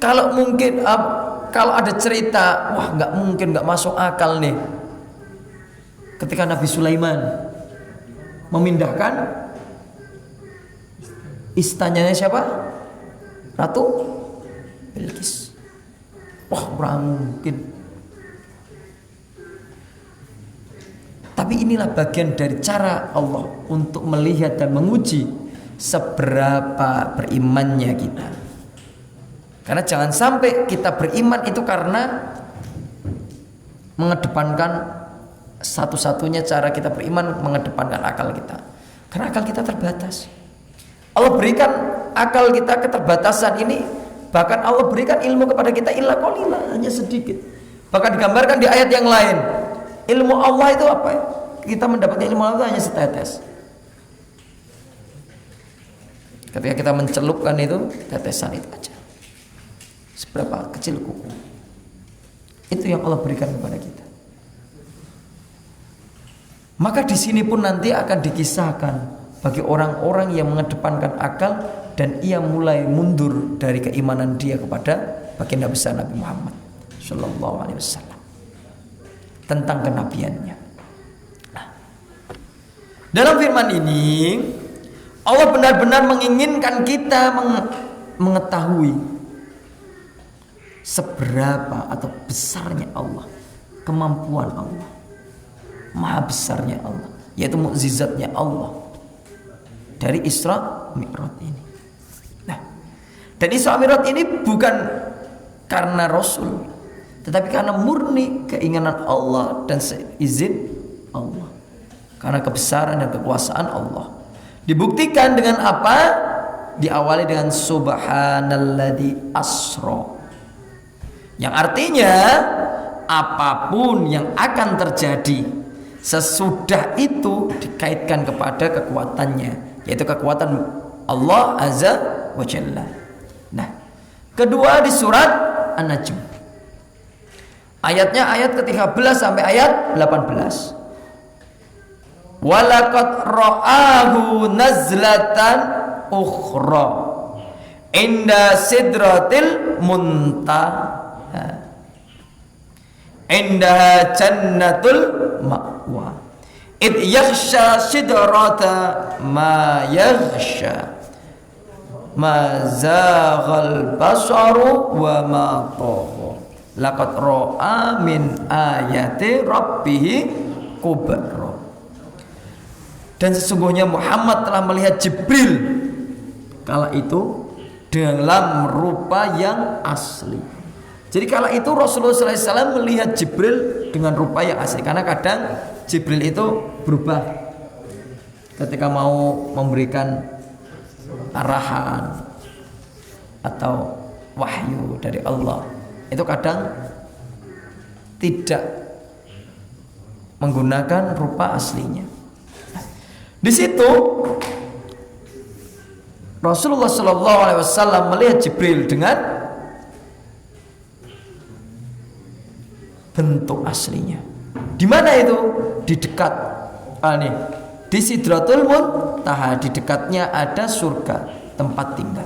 kalau ada cerita, wah nggak mungkin, nggak masuk akal nih, ketika Nabi Sulaiman memindahkan istananya siapa? Ratu Bilqis. Wah kurang mungkin. Tapi inilah bagian dari cara Allah untuk melihat dan menguji seberapa berimannya kita. Karena jangan sampai kita beriman itu karena mengedepankan, satu-satunya cara kita beriman mengedepankan akal kita. Karena akal kita terbatas. Allah berikan akal kita keterbatasan ini, bahkan Allah berikan ilmu kepada kita illa qalila, hanya sedikit. Bahkan digambarkan di ayat yang lain, ilmu Allah itu apa ya? Kita mendapatkan ilmu Allah itu hanya setetes. Ketika kita mencelupkan itu, tetesan itu aja, seberapa kecil kuku. Itu yang Allah berikan kepada kita. Maka di sini pun nanti akan dikisahkan bagi orang-orang yang mengedepankan akal dan ia mulai mundur dari keimanan dia kepada baginda besar Nabi Muhammad Sallallahu Alaihi Wasallam, tentang kenabiannya. Nah, dalam firman ini Allah benar-benar menginginkan kita mengetahui seberapa atau besarnya Allah, kemampuan Allah, maha besarnya Allah, yaitu mukjizatnya Allah dari Isra Mi'raj ini. Nah, dan Isra Mi'raj ini bukan karena Rasul, tetapi karena murni keinginan Allah dan seizin Allah, karena kebesaran dan kekuasaan Allah. Dibuktikan dengan apa? Diawali dengan subhanalladzi asra, yang artinya apapun yang akan terjadi sesudah itu dikaitkan kepada kekuatannya, yaitu kekuatan Allah Azza wa Jalla. Nah, kedua di surat An-Najm, ayatnya ayat ke-13 sampai ayat 18. Walaqad ra'ahu nazlatan ukhra inda sidratil muntaha indaha jannatul ma'wa id yaghsha sidrata ma yaghsha ma zaghal basaru wa ma tagha laqad ra'a min ayati rabbih kubra. Dan sesungguhnya Muhammad telah melihat Jibril kala itu dalam rupa yang asli. Jadi kala itu Rasulullah SAW melihat Jibril dengan rupa yang asli, karena kadang Jibril itu berubah ketika mau memberikan arahan atau wahyu dari Allah. Itu kadang tidak menggunakan rupa aslinya. Di situ Rasulullah SAW melihat Jibril dengan bentuk aslinya. Di mana itu? Di dekat di Sidratul Muntaha, di dekatnya ada surga, tempat tinggal.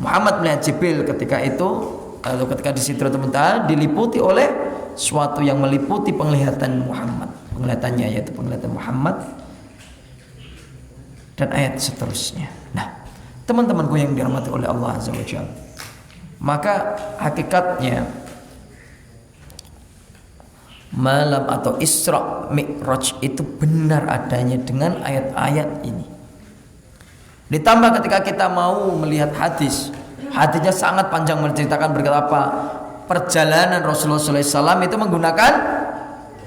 Muhammad melihat Jibril ketika itu, lalu ketika di Sidratul Muntaha diliputi oleh suatu yang meliputi penglihatan Muhammad, penglihatannya yaitu penglihatan Muhammad, dan ayat seterusnya. Nah, Teman-temanku yang dirahmati oleh Allah Azza wa Jalla, maka hakikatnya malam atau Isra Mi'raj itu benar adanya dengan ayat-ayat ini. Ditambah ketika kita mau melihat hadisnya sangat panjang menceritakan berkata apa? Perjalanan Rasulullah SAW itu menggunakan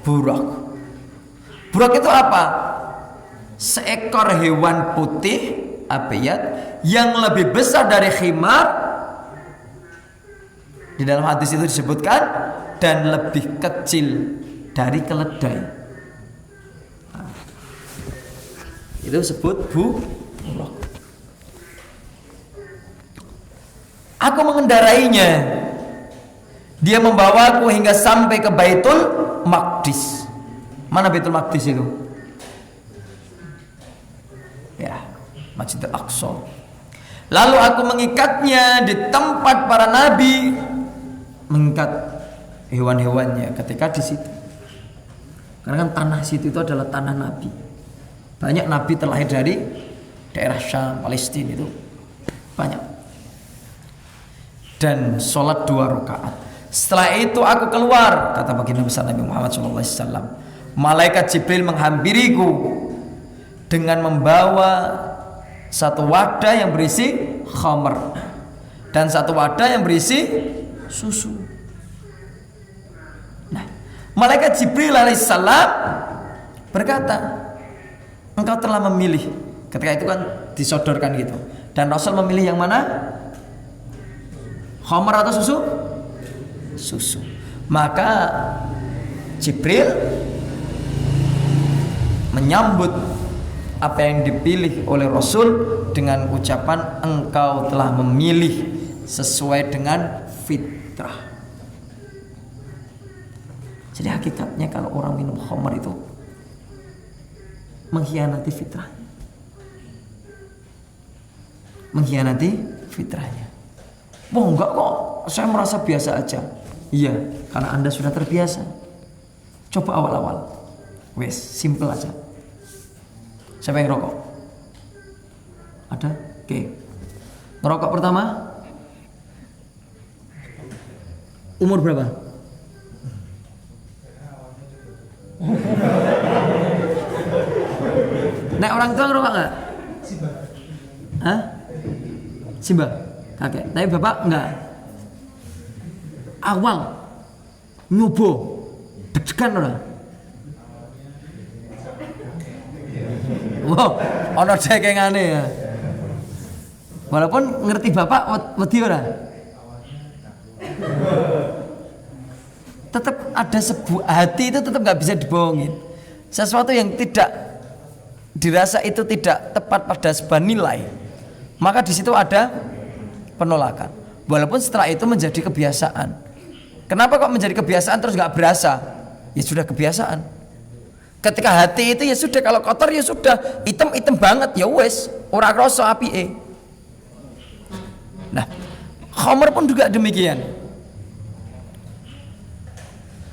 burak. Burak itu apa? Seekor hewan putih abiyat yang lebih besar dari khimar. Di dalam hadis itu disebutkan, dan lebih kecil dari keledai. Nah, itu disebut burak. Aku mengendarainya. Dia membawaku hingga sampai ke Baitul Maqdis. Mana Baitul Maqdis itu? Ya, Masjidil Aqsa. Lalu aku mengikatnya di tempat para nabi, mengikat hewan-hewannya ketika di situ. Karena kan tanah situ itu adalah tanah nabi. Banyak nabi terlahir dari daerah Syam, Palestina itu banyak. Dan sholat 2 rakaat. Setelah itu aku keluar, kata baginda besar Nabi Muhammad SAW. Malaikat Jibril menghampiriku dengan membawa satu wadah yang berisi khamr dan satu wadah yang berisi susu. Nah, malaikat Jibril alaihissalam berkata, engkau telah memilih. Ketika itu kan disodorkan gitu. Dan Rasul memilih yang mana? Khamr atau susu? Susu. Maka Jibril menyambut apa yang dipilih oleh Rasul dengan ucapan engkau telah memilih sesuai dengan fitrah. Jadi hakikatnya kalau orang minum khamr itu mengkhianati fitrah. Mengkhianati fitrahnya. Wah enggak kok, saya merasa biasa aja. Iya, karena Anda sudah terbiasa. Coba awal-awal. Wes, simple aja. Siapa yang rokok? Ada? Oke. Ngerokok pertama? Umur berapa? Nek orang tua ngerokok enggak? Hah? Simba? Kakek. Tapi bapak enggak? Awal nyoba deg-degan ora? Wow, ana cekengane ya. Walaupun ngerti bapak wedi ora? Tetap ada sebuah hati itu tetap nggak bisa dibohongin. Sesuatu yang tidak dirasa itu tidak tepat pada sebuah nilai, maka di situ ada penolakan. Walaupun setelah itu menjadi kebiasaan. Kenapa kok menjadi kebiasaan terus nggak berasa? Ya sudah kebiasaan. Ketika hati itu ya sudah, kalau kotor ya sudah, hitam banget ya wes, ora krasa apike. Nah, khamr pun juga demikian.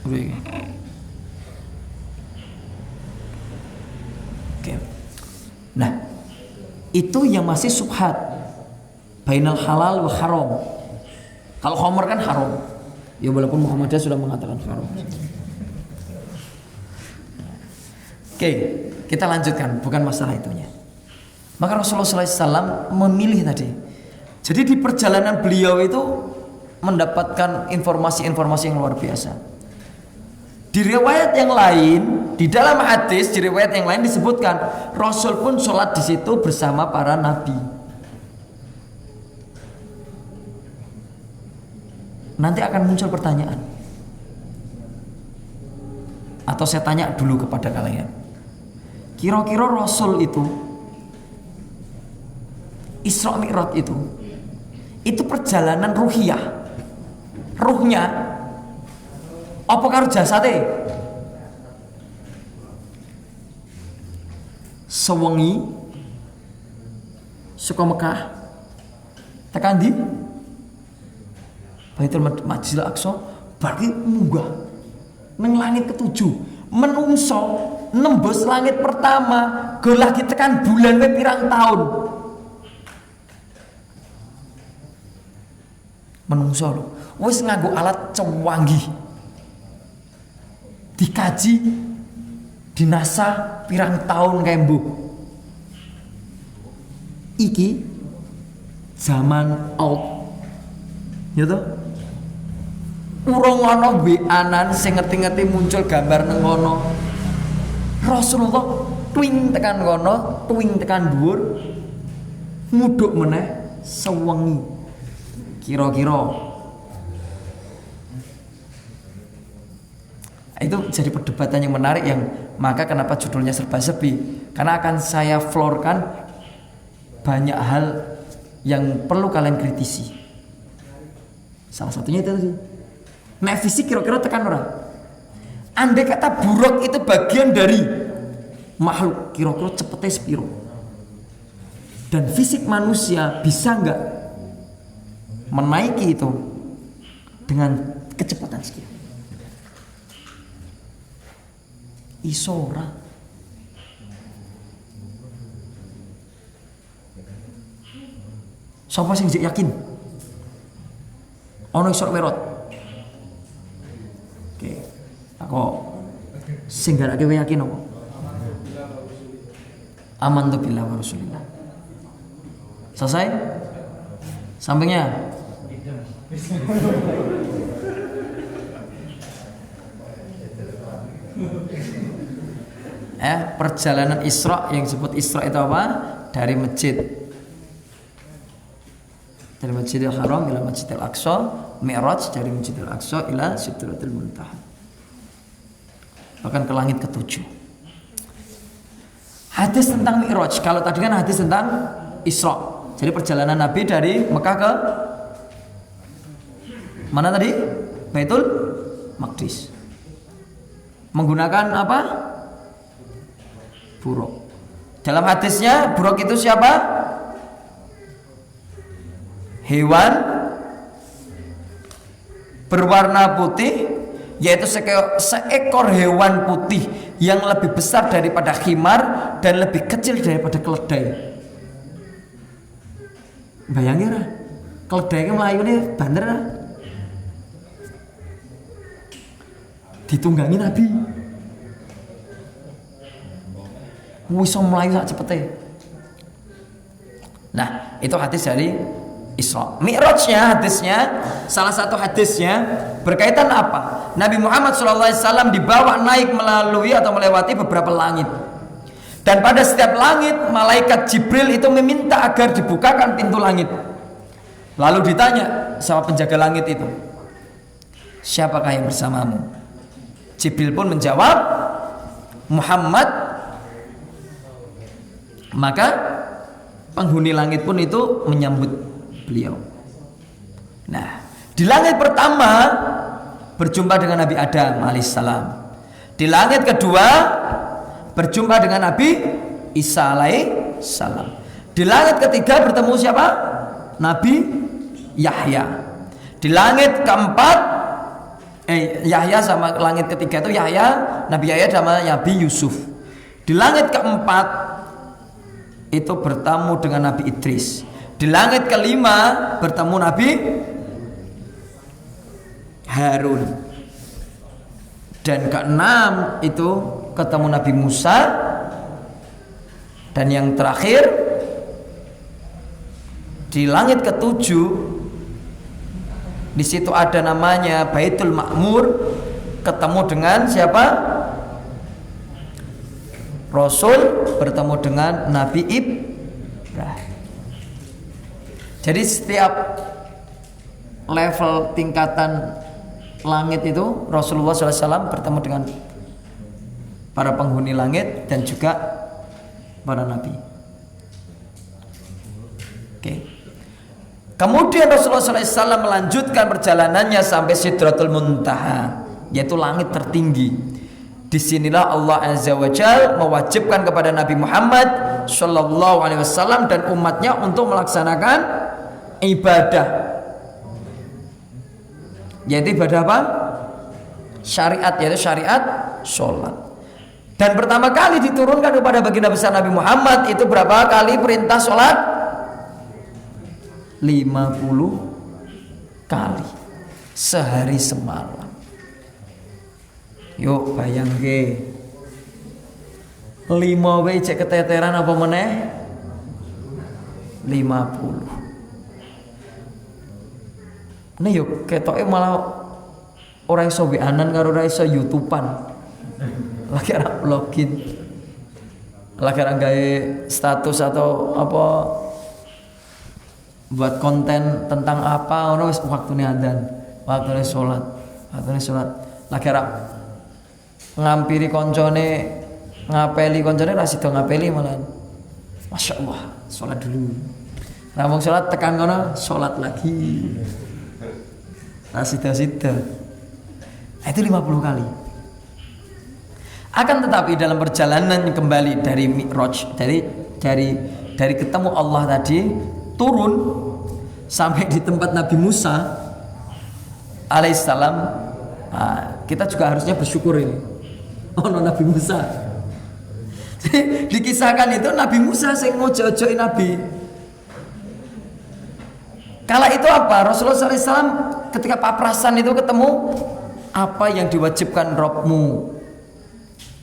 Oke. Nah, itu yang masih subhat bainal halal wa haram. Kalau khamr kan haram. Ya walaupun Muhammadiyah sudah mengatakan haram. Oke, kita lanjutkan, bukan masalah itunya. Maka Rasulullah SAW memilih tadi. Jadi di perjalanan beliau itu mendapatkan informasi-informasi yang luar biasa. Di riwayat yang lain, di dalam hadis, di riwayat yang lain disebutkan Rasul pun sholat di situ bersama para nabi. Nanti akan muncul pertanyaan, atau saya tanya dulu kepada kalian, kira-kira Rasul itu Isra Mi'raj itu perjalanan ruhiyah, ruhnya apa karo jasate? Sewengi saka Mekah tekan ndi? Baitul Masjidil Aqsa, bagi munggah nang langit ketujuh, menungso nembus langit pertama, go lagi tekan bulan we pirang tahun. menungso lho wis nganggo alat canggih dikaji dinasah pirang tahun kae mbuh iki zaman out ya toh urung ana WA-an sing ngerti-ngerti muncul gambar nang kono Rasulullah twing tekan kono twing tekan dhuwur nguduk meneh sewengi kira-kira itu jadi perdebatan yang menarik yang maka kenapa judulnya serba sepi karena akan saya floorkan banyak hal yang perlu kalian kritisi salah satunya itu tadi nek fisik kira-kira tekan orang andai kata buruk itu bagian dari makhluk kira-kira cepetnya sepiro dan fisik manusia bisa nggak menaiki itu dengan kecepatan sekian isora sapa sing yakin ono isor merot oke aku sing garake yakin apa aman tu billah wa rasulillah selesai sampingnya perjalanan Isra yang disebut Isra itu apa? Dari Masjidil Haram ila Masjidil Aqsa, Mi'raj dari Masjidil Aqsa ila Sidratil Muntaha. Bahkan ke langit ke-7. Hadis tentang Mi'raj, kalau tadi kan hadis tentang Isra. Jadi perjalanan Nabi dari Mekah ke mana tadi? Baitul Maqdis. Menggunakan apa? Buruk. Dalam hadisnya buruk itu siapa? Hewan berwarna putih, yaitu seekor hewan putih yang lebih besar daripada khimar dan lebih kecil daripada keledai. Bayangin lah, keledai itu melayune banter lah. Ditunggangi Nabi. Bisa melayu sak cepete. Nah, itu hadis dari Isra. Mi'rajnya hadisnya, salah satu hadisnya berkaitan apa? Nabi Muhammad SAW dibawa naik melalui atau melewati beberapa langit. Dan pada setiap langit malaikat Jibril itu meminta agar dibukakan pintu langit. Lalu ditanya sama penjaga langit itu, siapakah yang bersamamu? Jibril pun menjawab, Muhammad. Maka penghuni langit pun itu menyambut beliau. Nah, di langit pertama berjumpa dengan Nabi Adam alaihissalam. Di langit kedua berjumpa dengan Nabi Isa alaihissalam. Di langit ketiga bertemu siapa? Nabi Yahya. Di langit keempat Yahya sama langit ketiga itu Yahya, Nabi Yahya sama Nabi Yusuf. Di langit keempat itu bertemu dengan Nabi Idris. Di langit kelima bertemu Nabi Harun. Dan keenam itu ketemu Nabi Musa. Dan yang terakhir di langit ketujuh, di situ ada namanya Baitul Ma'mur, ketemu dengan siapa? Rasul bertemu dengan Nabi Ibrahim. Jadi setiap level tingkatan langit itu Rasulullah SAW bertemu dengan para penghuni langit dan juga para nabi. Oke. Kemudian Rasulullah SAW melanjutkan perjalanannya sampai Sidratul Muntaha, yaitu langit tertinggi. Disinilah Allah Azza wa Jalla mewajibkan kepada Nabi Muhammad Sallallahu Alaihi Wasallam dan umatnya untuk melaksanakan ibadah. Yaitu ibadah apa? Syariat, yaitu syariat sholat. Dan pertama kali diturunkan kepada baginda besar Nabi Muhammad itu berapa kali perintah sholat? 50 kali sehari semalam. Yuk bayangke 5 wae cek keteteran apa meneh 50. Nih yuk ketoke malah ora iso WA-an karo ora iso YouTube-an. Lagi arep login. Lagi arep gawe status atau apa buat konten tentang apa ono wis waktune adzan, waktune salat. Lagi arep ngampiri koncone, ngapeli koncone ra sida ngapeli malah. Masyaallah, salat dulu. Rampung salat tekan kono, salat lagi. Ra sida-sida. Itu 50 kali. Akan tetapi dalam perjalanan kembali dari Mi'raj, dari ketemu Allah tadi, turun sampai di tempat Nabi Musa alaihissalam, kita juga harusnya bersyukur ini. Oh no, Nabi Musa. Dikisahkan itu Nabi Musa sing ngojo-ojoin Nabi. Kala itu apa? Rasulullah SAW ketika paprasan itu ketemu, apa yang diwajibkan Rabbmu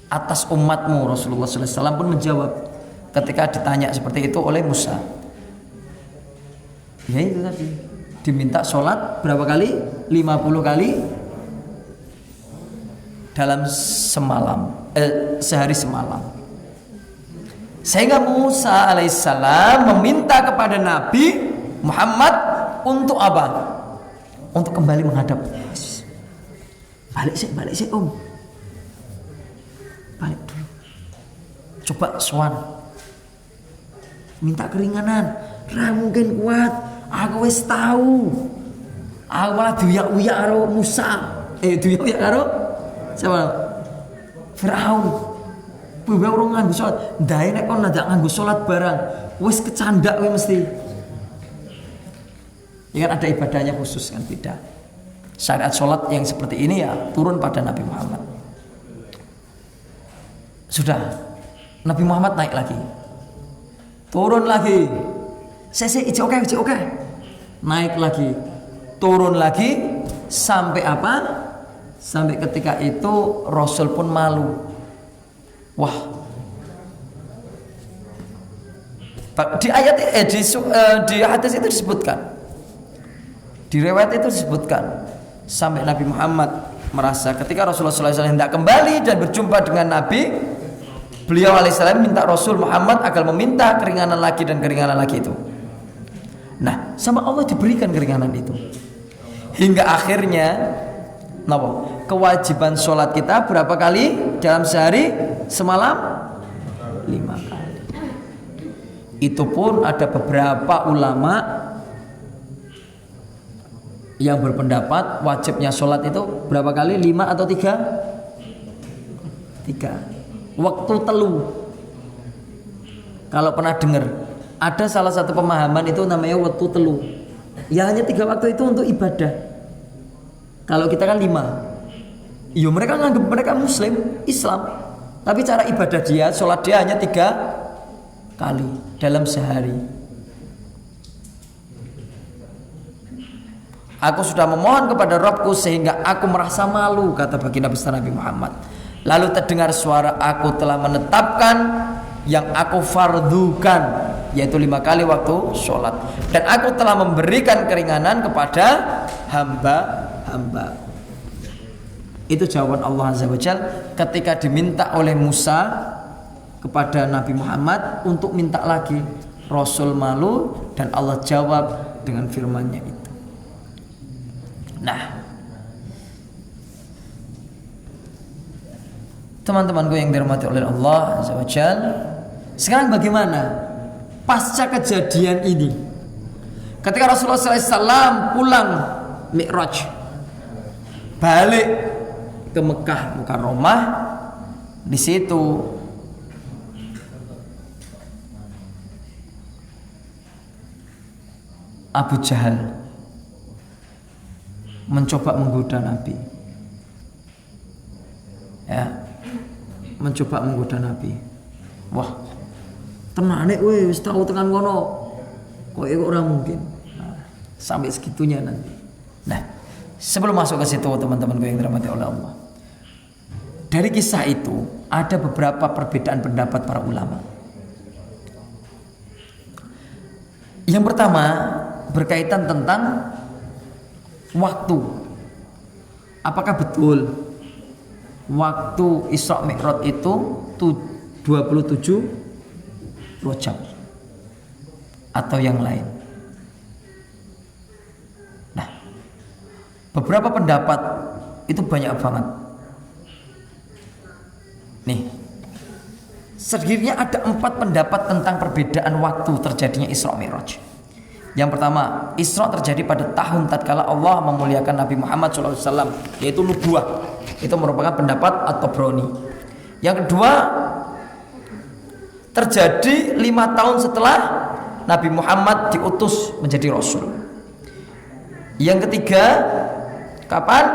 atas umatmu? Rasulullah SAW pun menjawab ketika ditanya seperti itu oleh Musa. Ya itu tadi, diminta sholat berapa kali? 50 kali dalam sehari semalam. Sehingga Musa alaihissalam meminta kepada Nabi Muhammad untuk apa? Untuk kembali menghadap. Balik sih Om. Balik dulu. Coba sowan. Minta keringanan. Ra mungkin kuat. Aku wis tahu. Aku malah diuyak-uyak karo Musa. Diuyak-uyak karo siapa? Firaun. Kowe urung nganggo salat. Ndae nek kon ndak nganggo salat barang, wis kecandak kowe mesti. Ya kan ada ibadahnya khusus kan beda. Syariat sholat yang seperti ini ya turun pada Nabi Muhammad. Sudah, Nabi Muhammad naik lagi, turun lagi, oke, naik lagi, turun lagi, sampai apa? Sampai ketika itu Rasul pun malu. Wah, di ayat di hadis itu disebutkan, di riwayat itu disebutkan. Sampai Nabi Muhammad merasa ketika Rasulullah SAW hendak kembali dan berjumpa dengan Nabi, beliau alaihissalam minta Rasul Muhammad agar meminta keringanan lagi dan keringanan lagi itu. Nah, sama Allah diberikan keringanan itu. Hingga akhirnya kewajiban sholat kita berapa kali dalam sehari semalam? 5 kali. Itu pun ada beberapa ulama yang berpendapat wajibnya sholat itu berapa kali? 5 atau 3? 3. Waktu telu. Kalau pernah dengar, ada salah satu pemahaman itu namanya waktu telu. Ya hanya 3 waktu itu untuk ibadah. Kalau kita kan 5. Iya, mereka nganggap mereka Muslim, Islam. Tapi cara ibadah dia, sholat dia hanya 3 kali dalam sehari. Aku sudah memohon kepada Rabbku sehingga aku merasa malu, kata baginda besar Nabi Muhammad. Lalu terdengar suara, aku telah menetapkan yang aku fardukan, yaitu 5 kali waktu sholat. Dan aku telah memberikan keringanan kepada hamba-hamba. Itu jawaban Allah Azza wa Jalla ketika diminta oleh Musa kepada Nabi Muhammad untuk minta lagi. Rasul malu dan Allah jawab dengan firman-Nya itu. Nah, teman-temanku yang dirahmati oleh Allah Azza wa Jalla, sekarang bagaimana pasca kejadian ini? Ketika Rasulullah SAW pulang Mi'raj, balik ke Mekah Mukarramah, di situ Abu Jahal mencoba menggoda Nabi. Ya, mencoba menggoda Nabi. Wah, tenane kowe wis tau tekan kono. Kok ora mungkin. Nah, sampai segitunya nanti. Sebelum masuk ke situ teman-teman yang dirahmati oleh Allah, dari kisah itu ada beberapa perbedaan pendapat para ulama. Yang pertama berkaitan tentang waktu. Apakah betul waktu Isra Mi'raj itu 27 Rajab atau yang lain? Nah, beberapa pendapat itu banyak banget. Nih, sedikitnya ada 4 pendapat tentang perbedaan waktu terjadinya Isra Mi'raj. Yang pertama, Isra terjadi pada tahun tatkala Allah memuliakan Nabi Muhammad SAW, yaitu nubuah. Itu merupakan pendapat At-Tabrani. Yang kedua, terjadi 5 tahun setelah Nabi Muhammad diutus menjadi Rasul. Yang ketiga, kapan?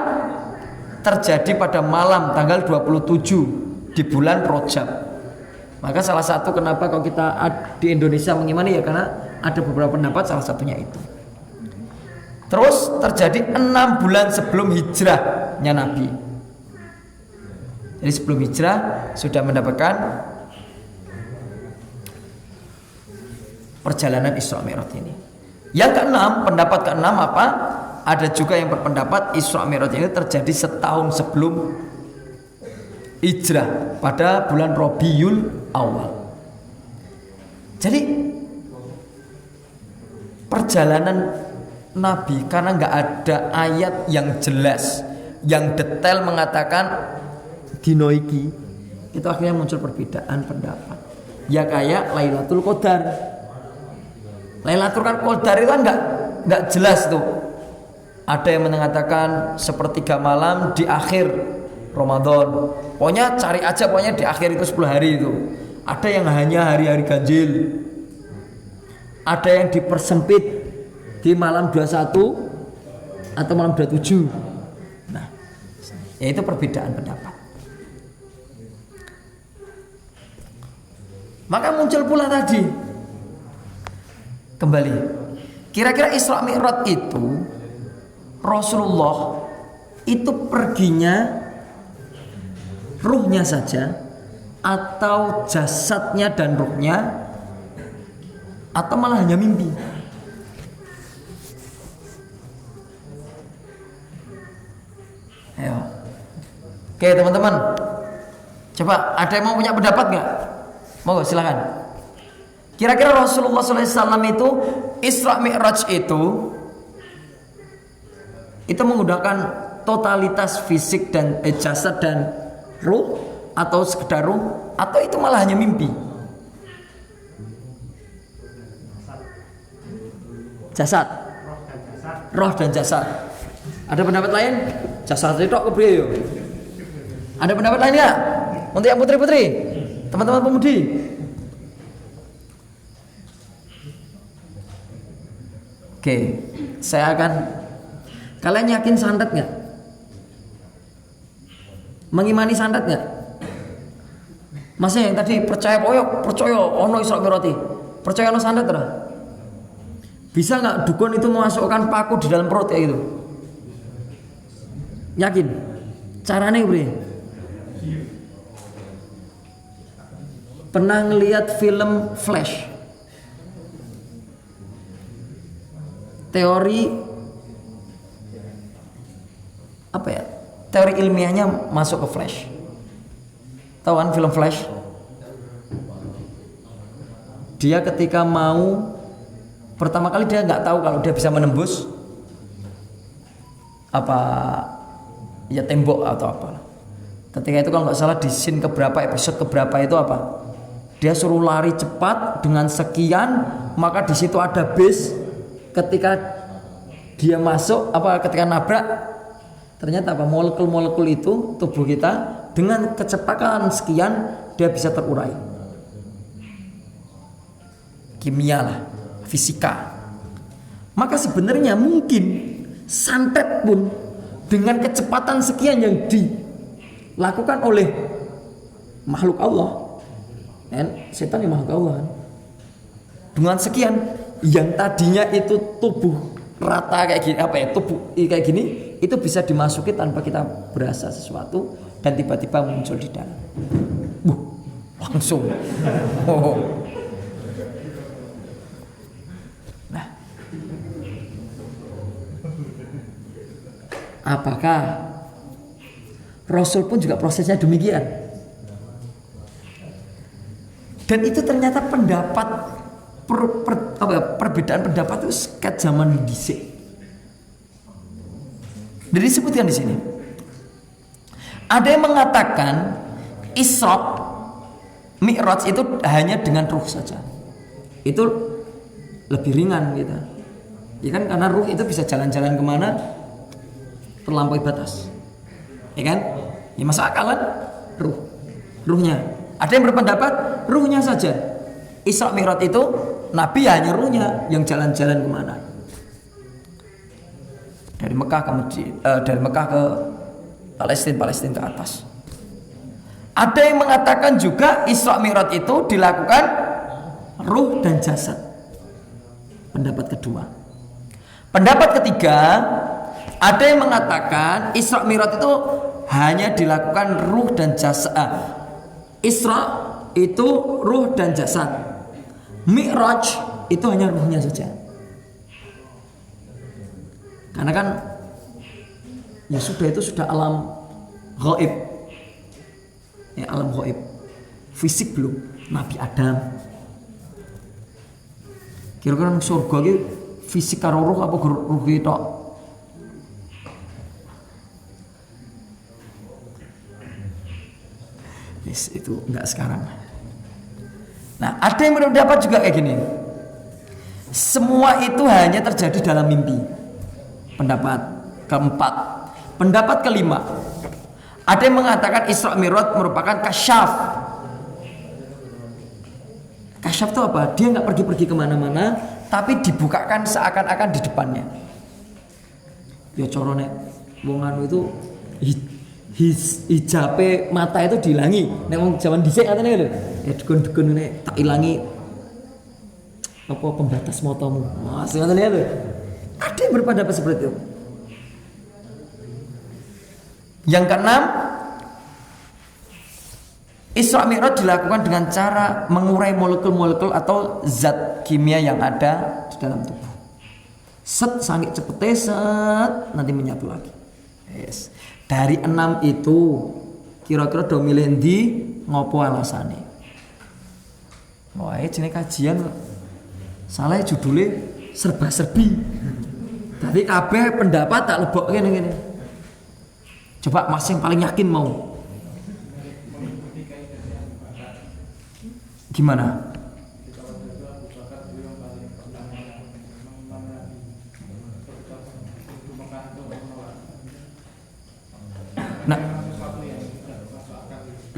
Terjadi pada malam tanggal 27 di bulan Rajab. Maka salah satu kenapa kalau kita di Indonesia mengimani ya karena ada beberapa pendapat, salah satunya itu. Terus terjadi 6 bulan sebelum hijrahnya Nabi. Jadi sebelum hijrah sudah mendapatkan perjalanan Isra Mi'raj ini. Yang keenam, pendapat keenam apa? Ada juga yang berpendapat Isra Mi'raj ini terjadi setahun sebelum hijrah pada bulan Rabiul Awal. Jadi perjalanan Nabi karena nggak ada ayat yang jelas, yang detail mengatakan dino iki, itu akhirnya muncul perbedaan pendapat. Ya kayak Lailatul Qadar. Lailatul Qadar itu kan nggak jelas tuh. Ada yang mengatakan sepertiga malam di akhir Ramadan. Pokoknya cari aja, pokoknya di akhir itu 10 hari itu. Ada yang hanya hari-hari ganjil. Ada yang dipersempit di malam 21 atau malam 27. Nah, yaitu perbedaan pendapat. Maka muncul pula tadi kembali, kira-kira Isra Mi'raj itu Rasulullah itu perginya ruhnya saja atau jasadnya dan ruhnya, atau malah hanya mimpi? Ayo. Oke teman-teman, coba ada yang mau punya pendapat nggak? Mau silakan. Kira-kira Rasulullah SAW itu Isra Mi'raj itu menggunakan totalitas fisik dan jasad dan ruh, atau sekedar ruh, atau itu malah hanya mimpi? Jasad, roh dan jasad. Ada pendapat lain? Jasad itu kepriye yo? Ada pendapat lain nggak? Untuk yang putri-putri, teman-teman pemudi. Oke, saya akan. Kalian yakin santet nggak? Mengimani santet nggak? Masnya yang tadi percaya ono Isra Mi'raj, percaya ono santet ora? Bisa nggak dukun itu memasukkan paku di dalam perut ya gitu? Yakin? Caranya bre? Pernah ngelihat film Flash? Teori apa ya? Teori ilmiahnya masuk ke Flash. Tahu kan film Flash? Dia ketika mau pertama kali dia nggak tahu kalau dia bisa menembus apa ya tembok atau apa. Ketika itu kalau nggak salah di scene keberapa, episode keberapa itu apa? Dia suruh lari cepat dengan sekian, maka di situ ada base. Ketika dia masuk ketika nabrak, ternyata apa? Molekul-molekul itu tubuh kita dengan kecepatan sekian dia bisa terurai. Kimia lah, fisika. Maka sebenarnya mungkin santet pun dengan kecepatan sekian yang dilakukan oleh makhluk Allah, kan? Setan yang makhluk Allah kan? Dengan sekian yang tadinya itu tubuh rata kayak gini, tubuh kayak gini, itu bisa dimasuki tanpa kita berasa sesuatu dan tiba-tiba muncul di dalam. Langsung. Nah, apakah Rasul pun juga prosesnya demikian? Dan itu ternyata perbedaan pendapat itu sejak zaman dhisik. Jadi disebutkan di sini. Ada yang mengatakan Isra Mi'raj itu hanya dengan ruh saja. Itu lebih ringan gitu. Ya kan, karena ruh itu bisa jalan-jalan kemana terlampaui batas. Ya kan? Ya masuk akal kan? Ruhnya. Ada yang berpendapat ruhnya saja. Isra Mi'raj itu Nabi hanya ruhnya yang jalan-jalan kemana. Dari Mekah ke Palestina ke atas. Ada yang mengatakan juga Isra Mi'raj itu dilakukan ruh dan jasad. Pendapat kedua. Pendapat ketiga, ada yang mengatakan Isra Mi'raj itu hanya dilakukan ruh dan jasad. Isra itu ruh dan jasad. Mi'raj itu hanya ruhnya saja. Karena kan ya sudah, itu sudah alam gaib. Ya, alam gaib. Fisik belum. Nabi Adam. Kira-kira surga iki fisik karo ruh apa ruh tok? Yes, itu enggak sekarang. Nah, ada yang berpendapat juga kayak gini. Semua itu hanya terjadi dalam mimpi. Pendapat keempat. Pendapat kelima, ada yang mengatakan Isra Mi'raj merupakan kasyaf. Kasyaf itu apa? Dia nggak pergi-pergi kemana-mana, tapi dibukakan seakan-akan di depannya. Ya corone wong anu itu hijabe mata itu dihilangi. Nek wong zaman dhisik katene lho. Ya dukun-dukun nek tak ilangi apa pembatas matamu. Mas katene lho. Ada yang berpendapat seperti itu. Yang keenam, Isra Mi'raj dilakukan dengan cara mengurai molekul-molekul atau zat kimia yang ada di dalam tubuh. Set sangat cepet nanti menyatu lagi. Yes. Dari 6 itu kira-kira do milih ndi ngopo alasane? Wah, jenenge kajian salah judulnya serba-serbi. Tapi kabeh pendapat tak lebokke ngene. Coba Mas yang paling yakin mau. Gimana? Nah,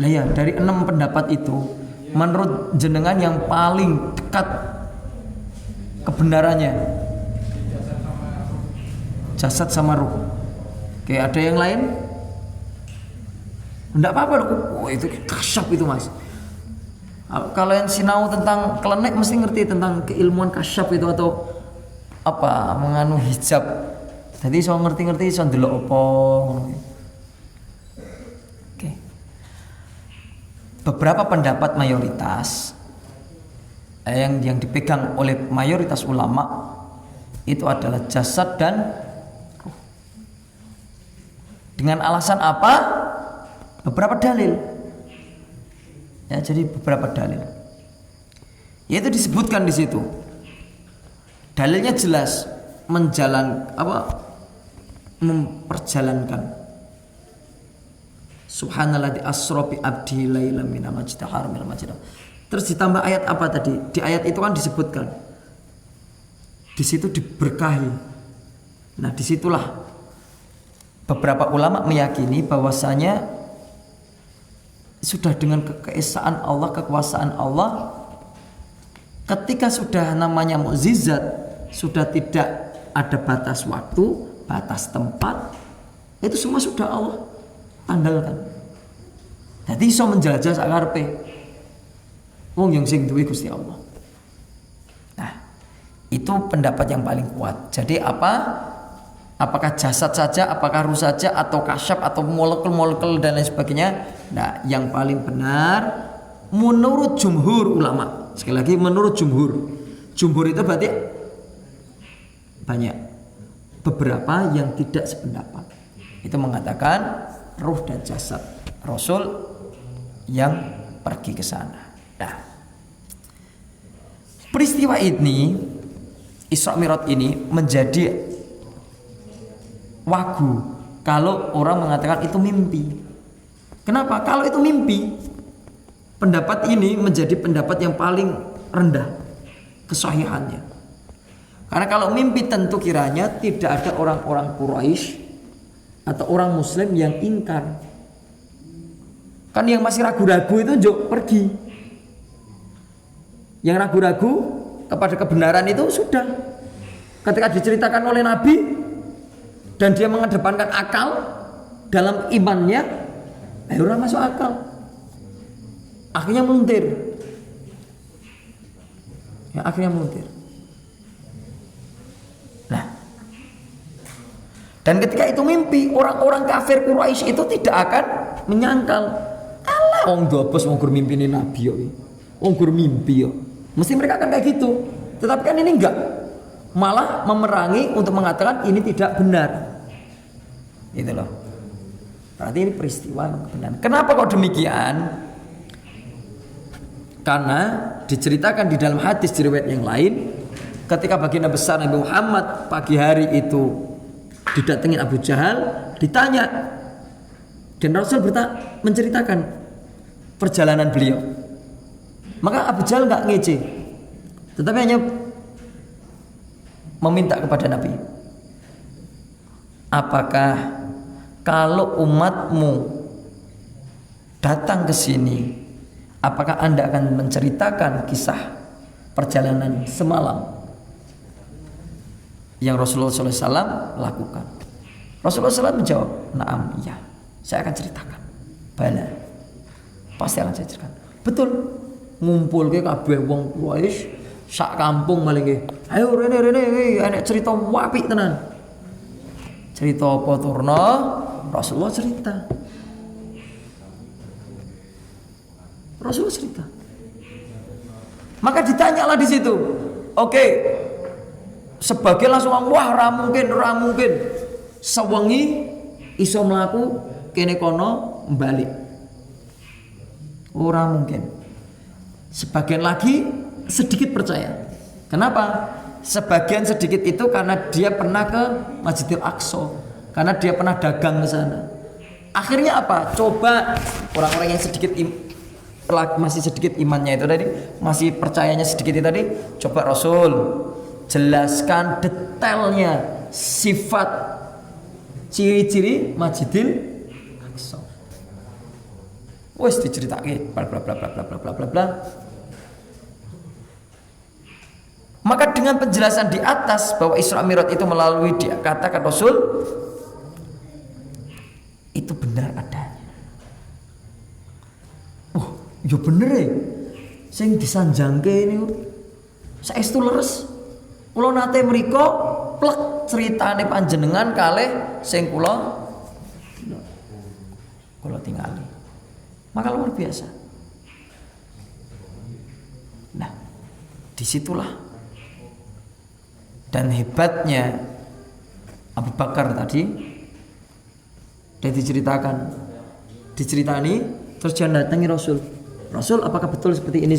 lah ya, dari 6 pendapat itu menurut jenengan yang paling dekat kebenarannya jasad sama ruh. Oke, ada yang lain? Enggak apa-apa loh. Oh, itu kasyaf itu Mas. Kalau yang sinau tentang kelenek mesti ngerti tentang keilmuan kasyaf itu atau apa menganu hijab. Jadi so ngerti-ngerti so ndelok apa. Oke. Beberapa pendapat mayoritas yang dipegang oleh mayoritas ulama itu adalah jasad dan ruh. Dengan alasan apa? Beberapa dalil. Ya, jadi beberapa dalil. Yaitu disebutkan di situ. Dalilnya jelas memperjalankan. Subhanalladzi asra bi abdihi lailan minal masjidil haram ila masjidil. Terus ditambah ayat apa tadi? Di ayat itu kan disebutkan. Di situ diberkahi. Nah, disitulah beberapa ulama meyakini bahwasanya sudah dengan keesaan Allah, kekuasaan Allah, ketika sudah namanya mukjizat, sudah tidak ada batas waktu, batas tempat, itu semua sudah Allah tanggalkan. Jadi iso menjelajah sakarepe. Wong yang sing duwe Gusti Allah. Nah, itu pendapat yang paling kuat. Jadi apa? Apakah jasad saja, apakah ruh saja, atau kasyaf, atau molekul-molekul dan lain sebagainya? Nah, yang paling benar menurut jumhur ulama. Sekali lagi menurut jumhur. Jumhur itu berarti banyak. Beberapa yang tidak sependapat. Itu mengatakan ruh dan jasad Rasul yang pergi ke sana. Nah, peristiwa ini, Isra Mi'raj ini menjadi wagu kalau orang mengatakan itu mimpi. Kenapa? Kalau itu mimpi, pendapat ini menjadi pendapat yang paling rendah kesahihannya. Karena kalau mimpi tentu kiranya tidak ada orang-orang Quraisy atau orang Muslim yang ingkar. Kan yang masih ragu-ragu itu pergi. Yang ragu-ragu kepada kebenaran itu sudah. Ketika diceritakan oleh Nabi dan dia mengedepankan akal dalam imannya, orang masuk akal. Akhirnya meluntir. Akhirnya meluntir. Nah, dan ketika itu mimpi, orang-orang kafir Quraisy itu tidak akan menyangkal, alah wong dobos wong gur mimpi ini Nabi yo. Wong gur mimpi yo. Mesti mereka akan kayak gitu. Tetapi kan ini enggak. Malah memerangi untuk mengatakan ini tidak benar. Gitu loh. Berarti ini peristiwa kebenaran. Kenapa kok demikian? Karena diceritakan di dalam hadis riwayat yang lain, ketika baginda besar Nabi Muhammad pagi hari itu didatengin Abu Jahal, ditanya, dan Rasul menceritakan perjalanan beliau. Maka Abu Jahal nggak ngece, tetapi hanya meminta kepada Nabi, apakah kalau umatmu datang ke sini, apakah Anda akan menceritakan kisah perjalanan semalam yang Rasulullah SAW lakukan? Rasulullah SAW menjawab, "Na'am, iya, saya akan ceritakan." Bala, pasti akan saya ceritakan. Betul, ngumpul ke kabeh wong Quraisy sak kampung maling ke. Ayo rene enek cerita apik tenan. Cerita apa turna? Rasulullah cerita. Rasulullah cerita. Maka ditanyalah di situ. Oke. Sebagian langsung wah ra mungkin. Sewengi iso mlaku kene kono balik. Ora mungkin. Sebagian lagi sedikit percaya. Kenapa? Sebagian sedikit itu karena dia pernah ke Masjidil Aqsa, karena dia pernah dagang ke sana. Akhirnya apa? Coba orang-orang yang masih sedikit imannya itu tadi, masih percayanya sedikit itu tadi, coba Rasul jelaskan detailnya sifat ciri-ciri Masjidil Aqsa. Wes diceritake bla bla bla bla bla bla bla bla. Maka dengan penjelasan di atas bahwa Isra Mi'raj itu melalui dia katakan Rasul itu benar adanya. Ya bener ya. Sing disanjangke ini saestu leres. Kula nate mriko plek ceritane panjenengan kalih sing kula tingali. Maka luar biasa. Nah, disitulah dan hebatnya Abu Bakar tadi dia diceritani terus dia datangi Rasul, apakah betul seperti ini?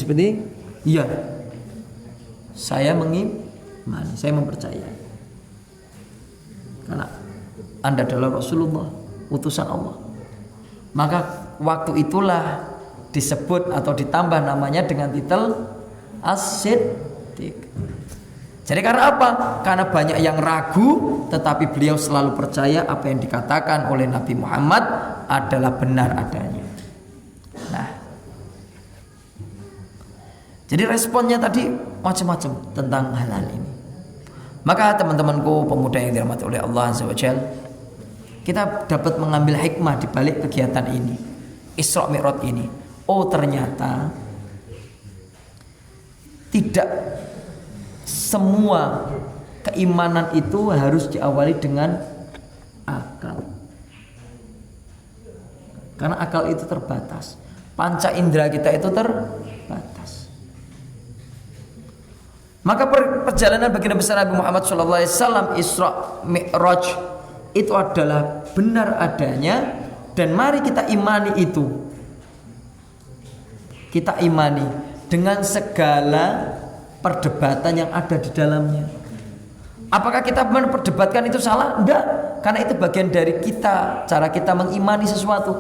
Iya, saya mengimani, saya mempercayai karena Anda adalah Rasulullah, utusan Allah. Maka waktu itulah disebut atau ditambah namanya dengan titel As-Siddiq. Jadi karena apa? Karena banyak yang ragu, tetapi beliau selalu percaya apa yang dikatakan oleh Nabi Muhammad adalah benar adanya. Nah, jadi responnya tadi macam-macam tentang hal ini. Maka teman-temanku pemuda yang dirahmati oleh Allah Azza wa Jalla, kita dapat mengambil hikmah di balik kegiatan ini, Isra Mi'raj ini. Oh, ternyata tidak semua keimanan itu harus diawali dengan akal. Karena akal itu terbatas. Panca indera kita itu terbatas. Maka perjalanan baginda besar Nabi Muhammad SAW Isra Mi'raj itu adalah benar adanya, dan mari kita imani itu. Kita imani dengan segala perdebatan yang ada di dalamnya. Apakah kita memperdebatkan itu salah? Enggak, karena itu bagian dari kita, cara kita mengimani sesuatu.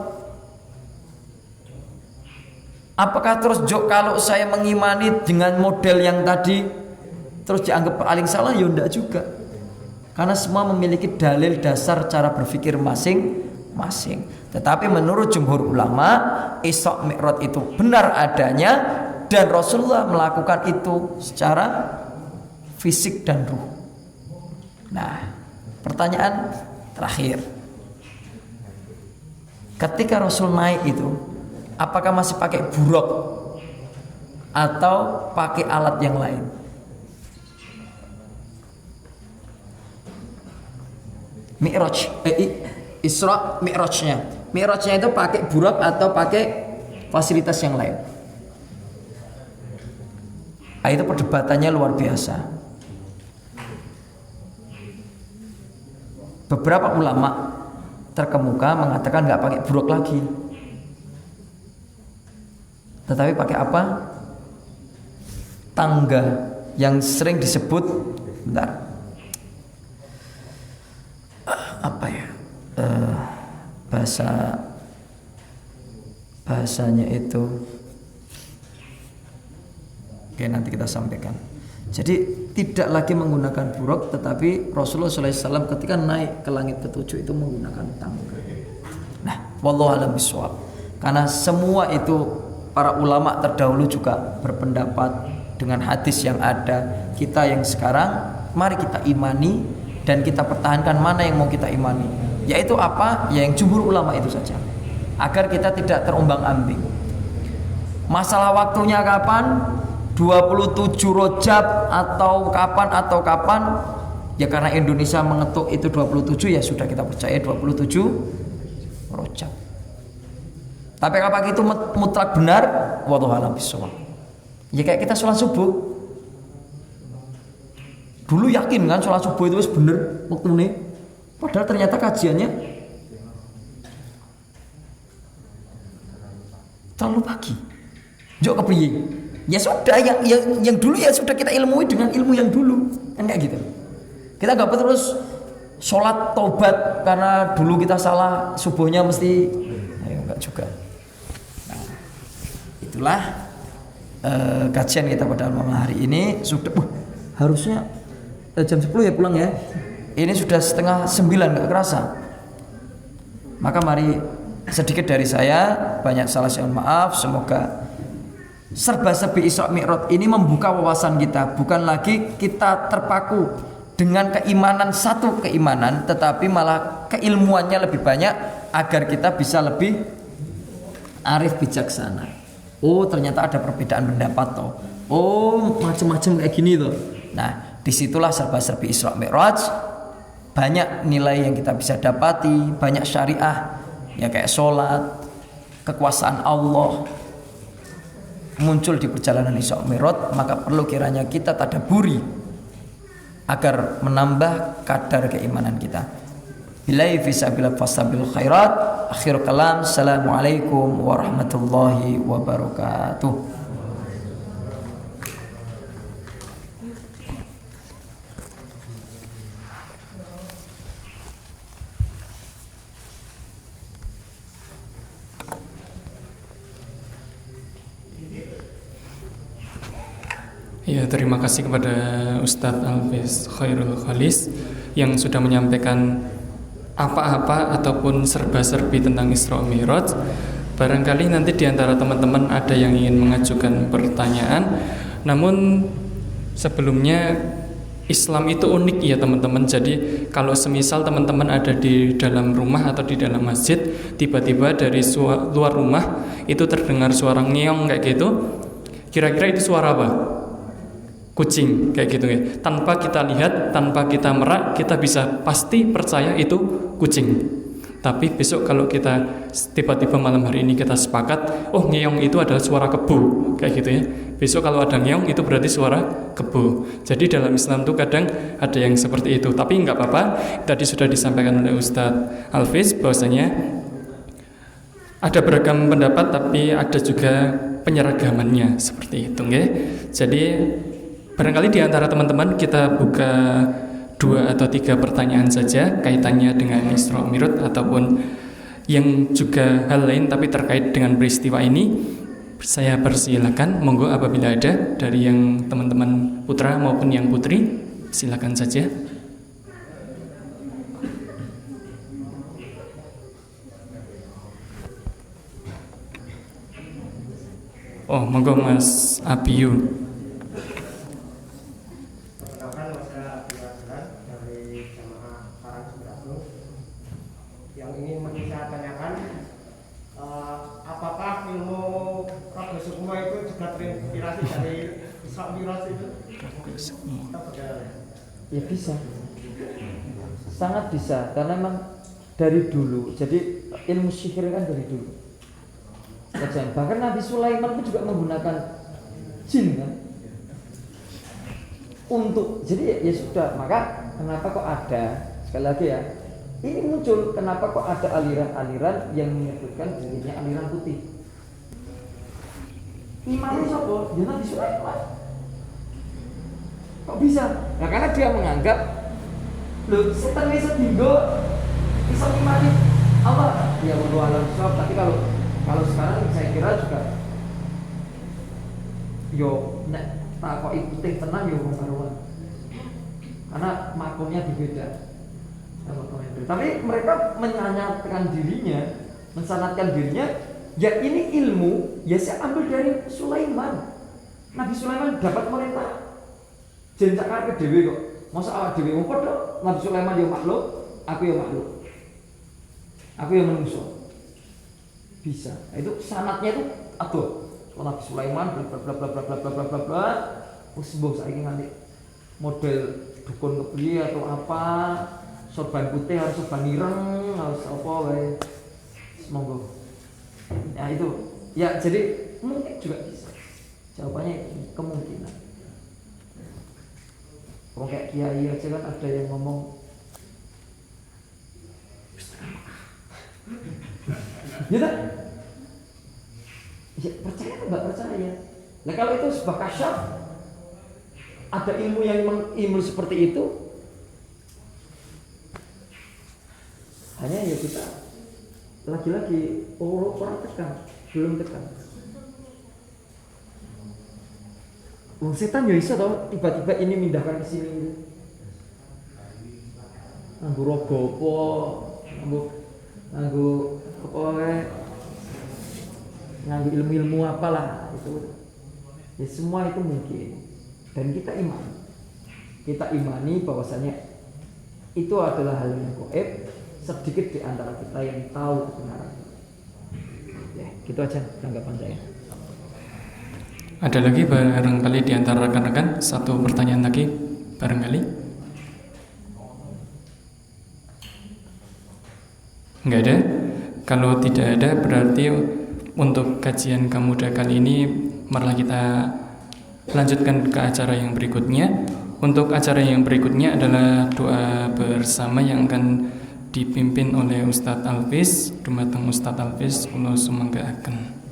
Apakah terus kalau saya mengimani dengan model yang tadi terus dianggap paling salah? Ya enggak juga. Karena semua memiliki dalil dasar cara berpikir masing-masing. Tetapi menurut jumhur ulama, Isra Mi'raj itu benar adanya, dan Rasulullah melakukan itu secara fisik dan ruh. Nah, pertanyaan terakhir. Ketika Rasul naik itu, apakah masih pakai buraq atau pakai alat yang lain? Mi'raj, Isra Mi'rajnya. Mi'rajnya itu pakai buraq atau pakai fasilitas yang lain? Nah, itu perdebatannya luar biasa. Beberapa ulama terkemuka mengatakan nggak pakai buraq lagi, tetapi pakai apa? Tangga yang sering disebut, apa ya? Bahasanya itu. Oke, nanti kita sampaikan. Jadi tidak lagi menggunakan buraq, tetapi Rasulullah SAW ketika naik ke langit ketujuh itu menggunakan tangga. Nah, wallahu a'lam bishawab. Karena semua itu para ulama terdahulu juga berpendapat dengan hadis yang ada. Kita yang sekarang, mari kita imani dan kita pertahankan mana yang mau kita imani. Yaitu apa? Ya yang jumhur ulama itu saja. Agar kita tidak terombang-ambing. Masalah waktunya kapan? 27 Rajab atau kapan? Ya karena Indonesia mengetuk itu 27, ya sudah kita percaya 27 Rajab. Tapi apakah itu mutlak benar? Wallahu a'lam bishawab. Ya kayak kita sholat subuh. Dulu yakin kan sholat subuh itu bener waktunya. Padahal ternyata kajiannya terlalu pagi. Jok kepriye? Ya sudah, yang dulu ya sudah kita ilmui dengan ilmu yang dulu, kan kayak gitu. Kita nggak perlu terus sholat tobat karena dulu kita salah subuhnya mesti, ayo enggak juga. Nah, itulah kajian kita pada malam hari ini. Sudah harusnya jam 10 ya pulang ya. Ini sudah 8:30, nggak kerasa. Maka mari sedikit dari saya, banyak salah saya maaf. Semoga serba-serbi Isra Mi'raj ini membuka wawasan kita, bukan lagi kita terpaku dengan keimanan satu keimanan, tetapi malah keilmuannya lebih banyak agar kita bisa lebih arif bijaksana. Oh, ternyata ada perbedaan pendapat toh. Oh, macam-macam kayak gini toh. Nah, disitulah serba-serbi Isra Mi'raj. Banyak nilai yang kita bisa dapati, banyak syariah ya kayak sholat, kekuasaan Allah muncul di perjalanan Isra Mi'raj. Maka perlu kiranya kita tadabburi agar menambah kadar keimanan kita. Billahi fisabilillah fasabil khairat. Akhir kalam. Assalamualaikum warahmatullahi wabarakatuh. Ya, terima kasih kepada Ustadz Alvis Khairul Khalis yang sudah menyampaikan apa-apa ataupun serba-serbi tentang Isra Mi'raj. Barangkali nanti di antara teman-teman ada yang ingin mengajukan pertanyaan. Namun sebelumnya Islam itu unik ya teman-teman. Jadi kalau semisal teman-teman ada di dalam rumah atau di dalam masjid, tiba-tiba dari luar rumah itu terdengar suara ngeong kayak gitu, kira-kira itu suara apa? kucing kayak gitu ya. Tanpa kita lihat, tanpa kita merak, kita bisa pasti percaya itu kucing. Tapi besok kalau kita tiba-tiba malam hari ini kita sepakat, oh ngeong itu adalah suara kebo kayak gitu ya. Besok kalau ada ngeong itu berarti suara kebo. Jadi dalam Islam tuh kadang ada yang seperti itu. Tapi nggak apa-apa. Tadi sudah disampaikan oleh Ustadz Alfiz bahwasanya ada beragam pendapat, tapi ada juga penyeragamannya seperti itu, nggih. Jadi barangkali di antara teman-teman kita buka 2 atau 3 pertanyaan saja kaitannya dengan Isra Mi'raj ataupun yang juga hal lain tapi terkait dengan peristiwa ini. Saya persilakan, monggo apabila ada dari yang teman-teman putra maupun yang putri, silakan saja. Oh, monggo Mas Abiyu. Perkenalkan, saya Abdul dari Jamaah Karang Sembratu. Yang ingin saya tanyakan, apakah ilmu Raga Sukma itu juga terinspirasi dari Isra Mi'raj itu? Ya bisa, sangat bisa, karena memang dari dulu. Jadi ilmu sihir kan dari dulu. Bahkan Nabi Sulaiman pun juga menggunakan jin kan untuk, jadi ya sudah. Maka kenapa kok ada, sekali lagi ya, ini muncul kenapa kok ada aliran-aliran yang menyebutkan dirinya aliran putih. Imannya siapa? Ya Nabi Sulaiman. Kok bisa? Nah karena dia menganggap loh setan bisa dinggo bisa imani Allah, dia berdoa alam sholat. Tapi kalau sekarang saya kira juga yo nek tak kok ikutin tenang yo karuan, karena makomnya berbeda. Tapi mereka menyanyatkan dirinya, mensanatkan dirinya, ya ini ilmu ya saya ambil dari Sulaiman. Nabi Sulaiman dapat merintah jenjak ke dewi kok. Masa awak dewi wong padha, Nabi Sulaiman yo makhluk, aku yo makhluk, aku yo manusia. Bisa. Itu sanatnya itu aduh. Nabi Sulaiman bla bla bla bla bla bla bla bla. Wis mbok saiki nganti model dukun kepriye atau apa, sorban putih harus sorban ireng, harus apa wae. Semoga. Ya itu. Ya jadi mungkin juga bisa. Jawabannya itu kemungkinan. Kalau kayak kiai aja kan ada yang ngomong gitu. Ya, percaya atau nggak percaya? Nah kalau itu sebuah kasyaf, ada ilmu yang ilmu seperti itu, hanya ya kita lagi-lagi orang tekan, belum tekan. Setan ya bisa tau tiba-tiba ini mindahkan ke sini. Nganggo rogo apa, nganggo nganggo ilmu-ilmu apalah itu. Ya semua itu mungkin. Dan kita imani bahwasanya itu adalah hal yang gaib. Sedikit di antara kita yang tahu kebenaran. Ya, gitu aja tanggapan saya. Ada lagi barangkali di antara rekan-rekan satu pertanyaan lagi barangkali? Enggak ada? Kalau tidak ada berarti untuk kajian Gamuda kali ini malah kita lanjutkan ke acara yang berikutnya. Untuk acara yang berikutnya adalah doa bersama yang akan dipimpin oleh Ustadz Alfiz. Dumateng Ustadz Alfiz kula sumanggaaken.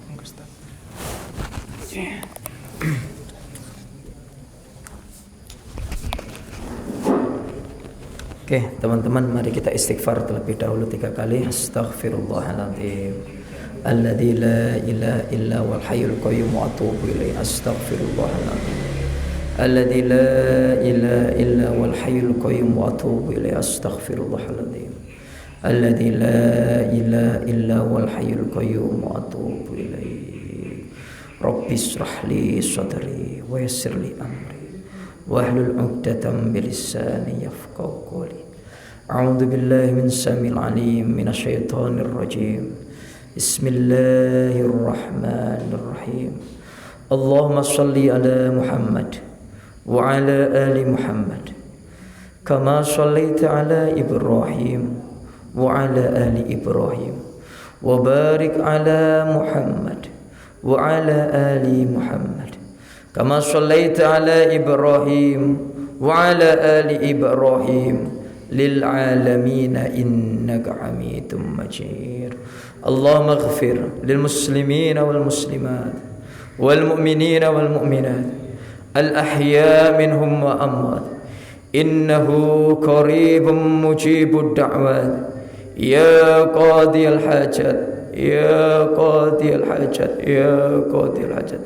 Oke, teman-teman, mari kita istighfar terlebih dahulu 3 kali. Astaghfirullahaladzim. Alladzi la ilaha illa wal hayyul qayyum wa atubu ilaihi. Astaghfirullahaladzim. Alladzi la ilaha illa wal hayyul qayyum wa atubu ilaihi. Astaghfirullahaladzim. Alladzi la ilaha illa wal hayyul qayyum wa atubu ilaihi. Rabbi shrah li sadri wa yassir li amri wahlul 'uqdatam min lisani yafqahu qawli. A'udzu billahi min samil alim minasyaitonir rajim. Bismillahirrahmanirrahim. Allahumma shalli ala Muhammad وعلى آل محمد كما صليت على إبراهيم وعلى آل إبراهيم وبارك على محمد وعلى آل محمد كما صليت على إبراهيم وعلى آل إبراهيم للعالمين إنك حميد مجيد. اللهم اغفر للمسلمين والمسلمات والمؤمنين والمؤمنات الأحياء منهم وأموات إنه قريب مجيب الدعوات يا قاضي الحاجات يا قاضي الحاجات يا قاضي الحاجات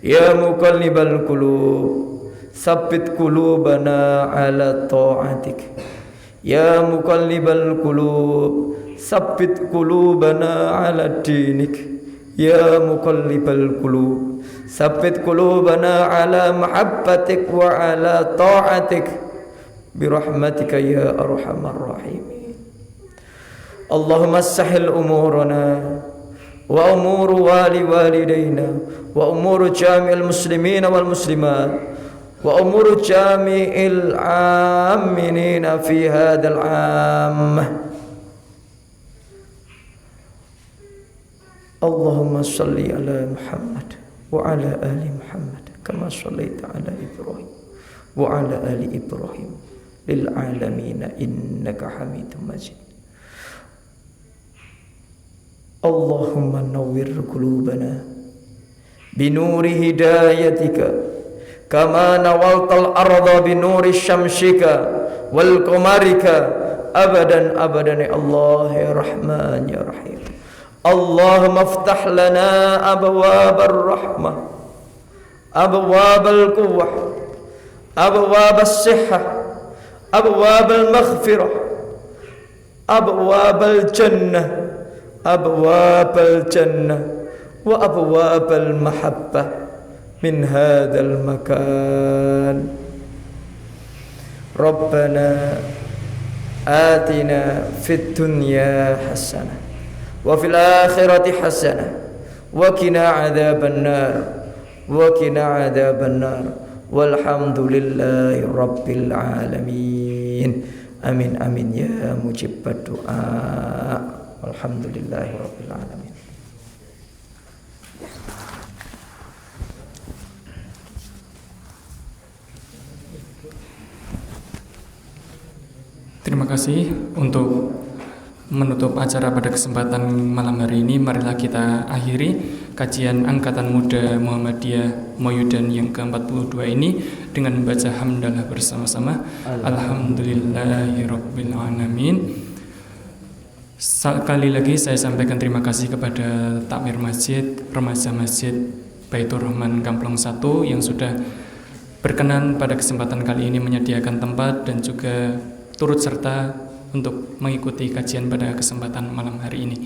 يا مقلب القلوب ثبت قلوبنا على طاعتك يا مقلب القلوب ثبت قلوبنا على دينك يا مقلب القلوب ثبت قلوبنا على محبتك وعلى طاعتك برحمتك يا أرحم الراحمين. اللهم سهل أمورنا وأمور والدينا وأمور جميع المسلمين والمسلمات وأمور جميع العاملين في هذا العام. اللهم صل على محمد وعلى آل محمد كما صليت على إبراهيم وعلى آل إبراهيم للعالمين إنك حميد مجيد. اللهم نور قلوبنا بنور هدايتك كما نورت الأرض بنور شمسك والقمرك أبدا أبدا يا الله يا رحمن يا رحيم. اللهم افتح لنا أبواب الرحمة أبواب القوة أبواب الصحة أبواب المغفرة أبواب الجنة أبواب الجنة وأبواب المحبة من هذا المكان. ربنا آتنا في الدنيا حسنة وفي الآخرة حسنة وقنا عذاب النار وقنا عذاب النار والحمد لله رب العالمين. آمين آمين يا مجيب الدعاء والحمد لله رب العالمين. Terima kasih. Untuk menutup acara pada kesempatan malam hari ini, marilah kita akhiri kajian Angkatan Muda Muhammadiyah Moyudan yang ke-42 ini dengan membaca hamdalah bersama-sama. Alhamdulillahirabbil alamin. Sekali lagi saya sampaikan terima kasih kepada Takmir Masjid, Remaja Masjid Baitur Rahman Kamplong 1 yang sudah berkenan pada kesempatan kali ini menyediakan tempat dan juga turut serta untuk mengikuti kajian pada kesempatan malam hari ini.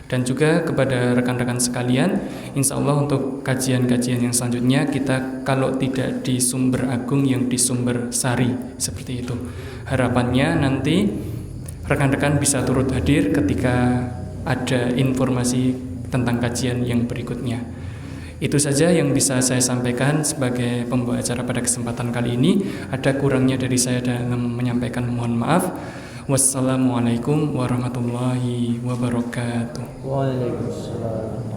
Dan juga kepada rekan-rekan sekalian, insya Allah untuk kajian-kajian yang selanjutnya kita kalau tidak di Sumber Agung yang di Sumber Sari seperti itu. Harapannya nanti rekan-rekan bisa turut hadir ketika ada informasi tentang kajian yang berikutnya. Itu saja yang bisa saya sampaikan sebagai pembawa acara pada kesempatan kali ini. Ada kurangnya dari saya dalam menyampaikan, mohon maaf. Wassalamualaikum warahmatullahi wabarakatuh. Waalaikumsalam.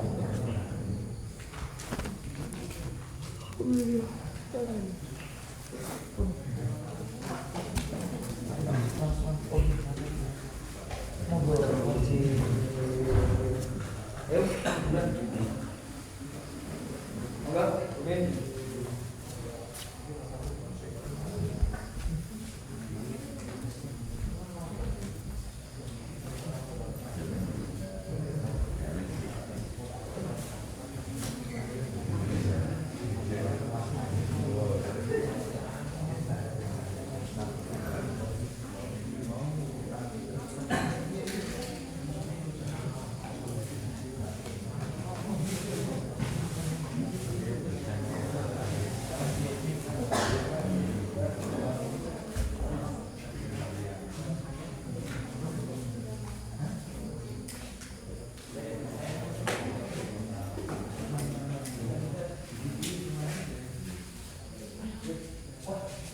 Istilahnya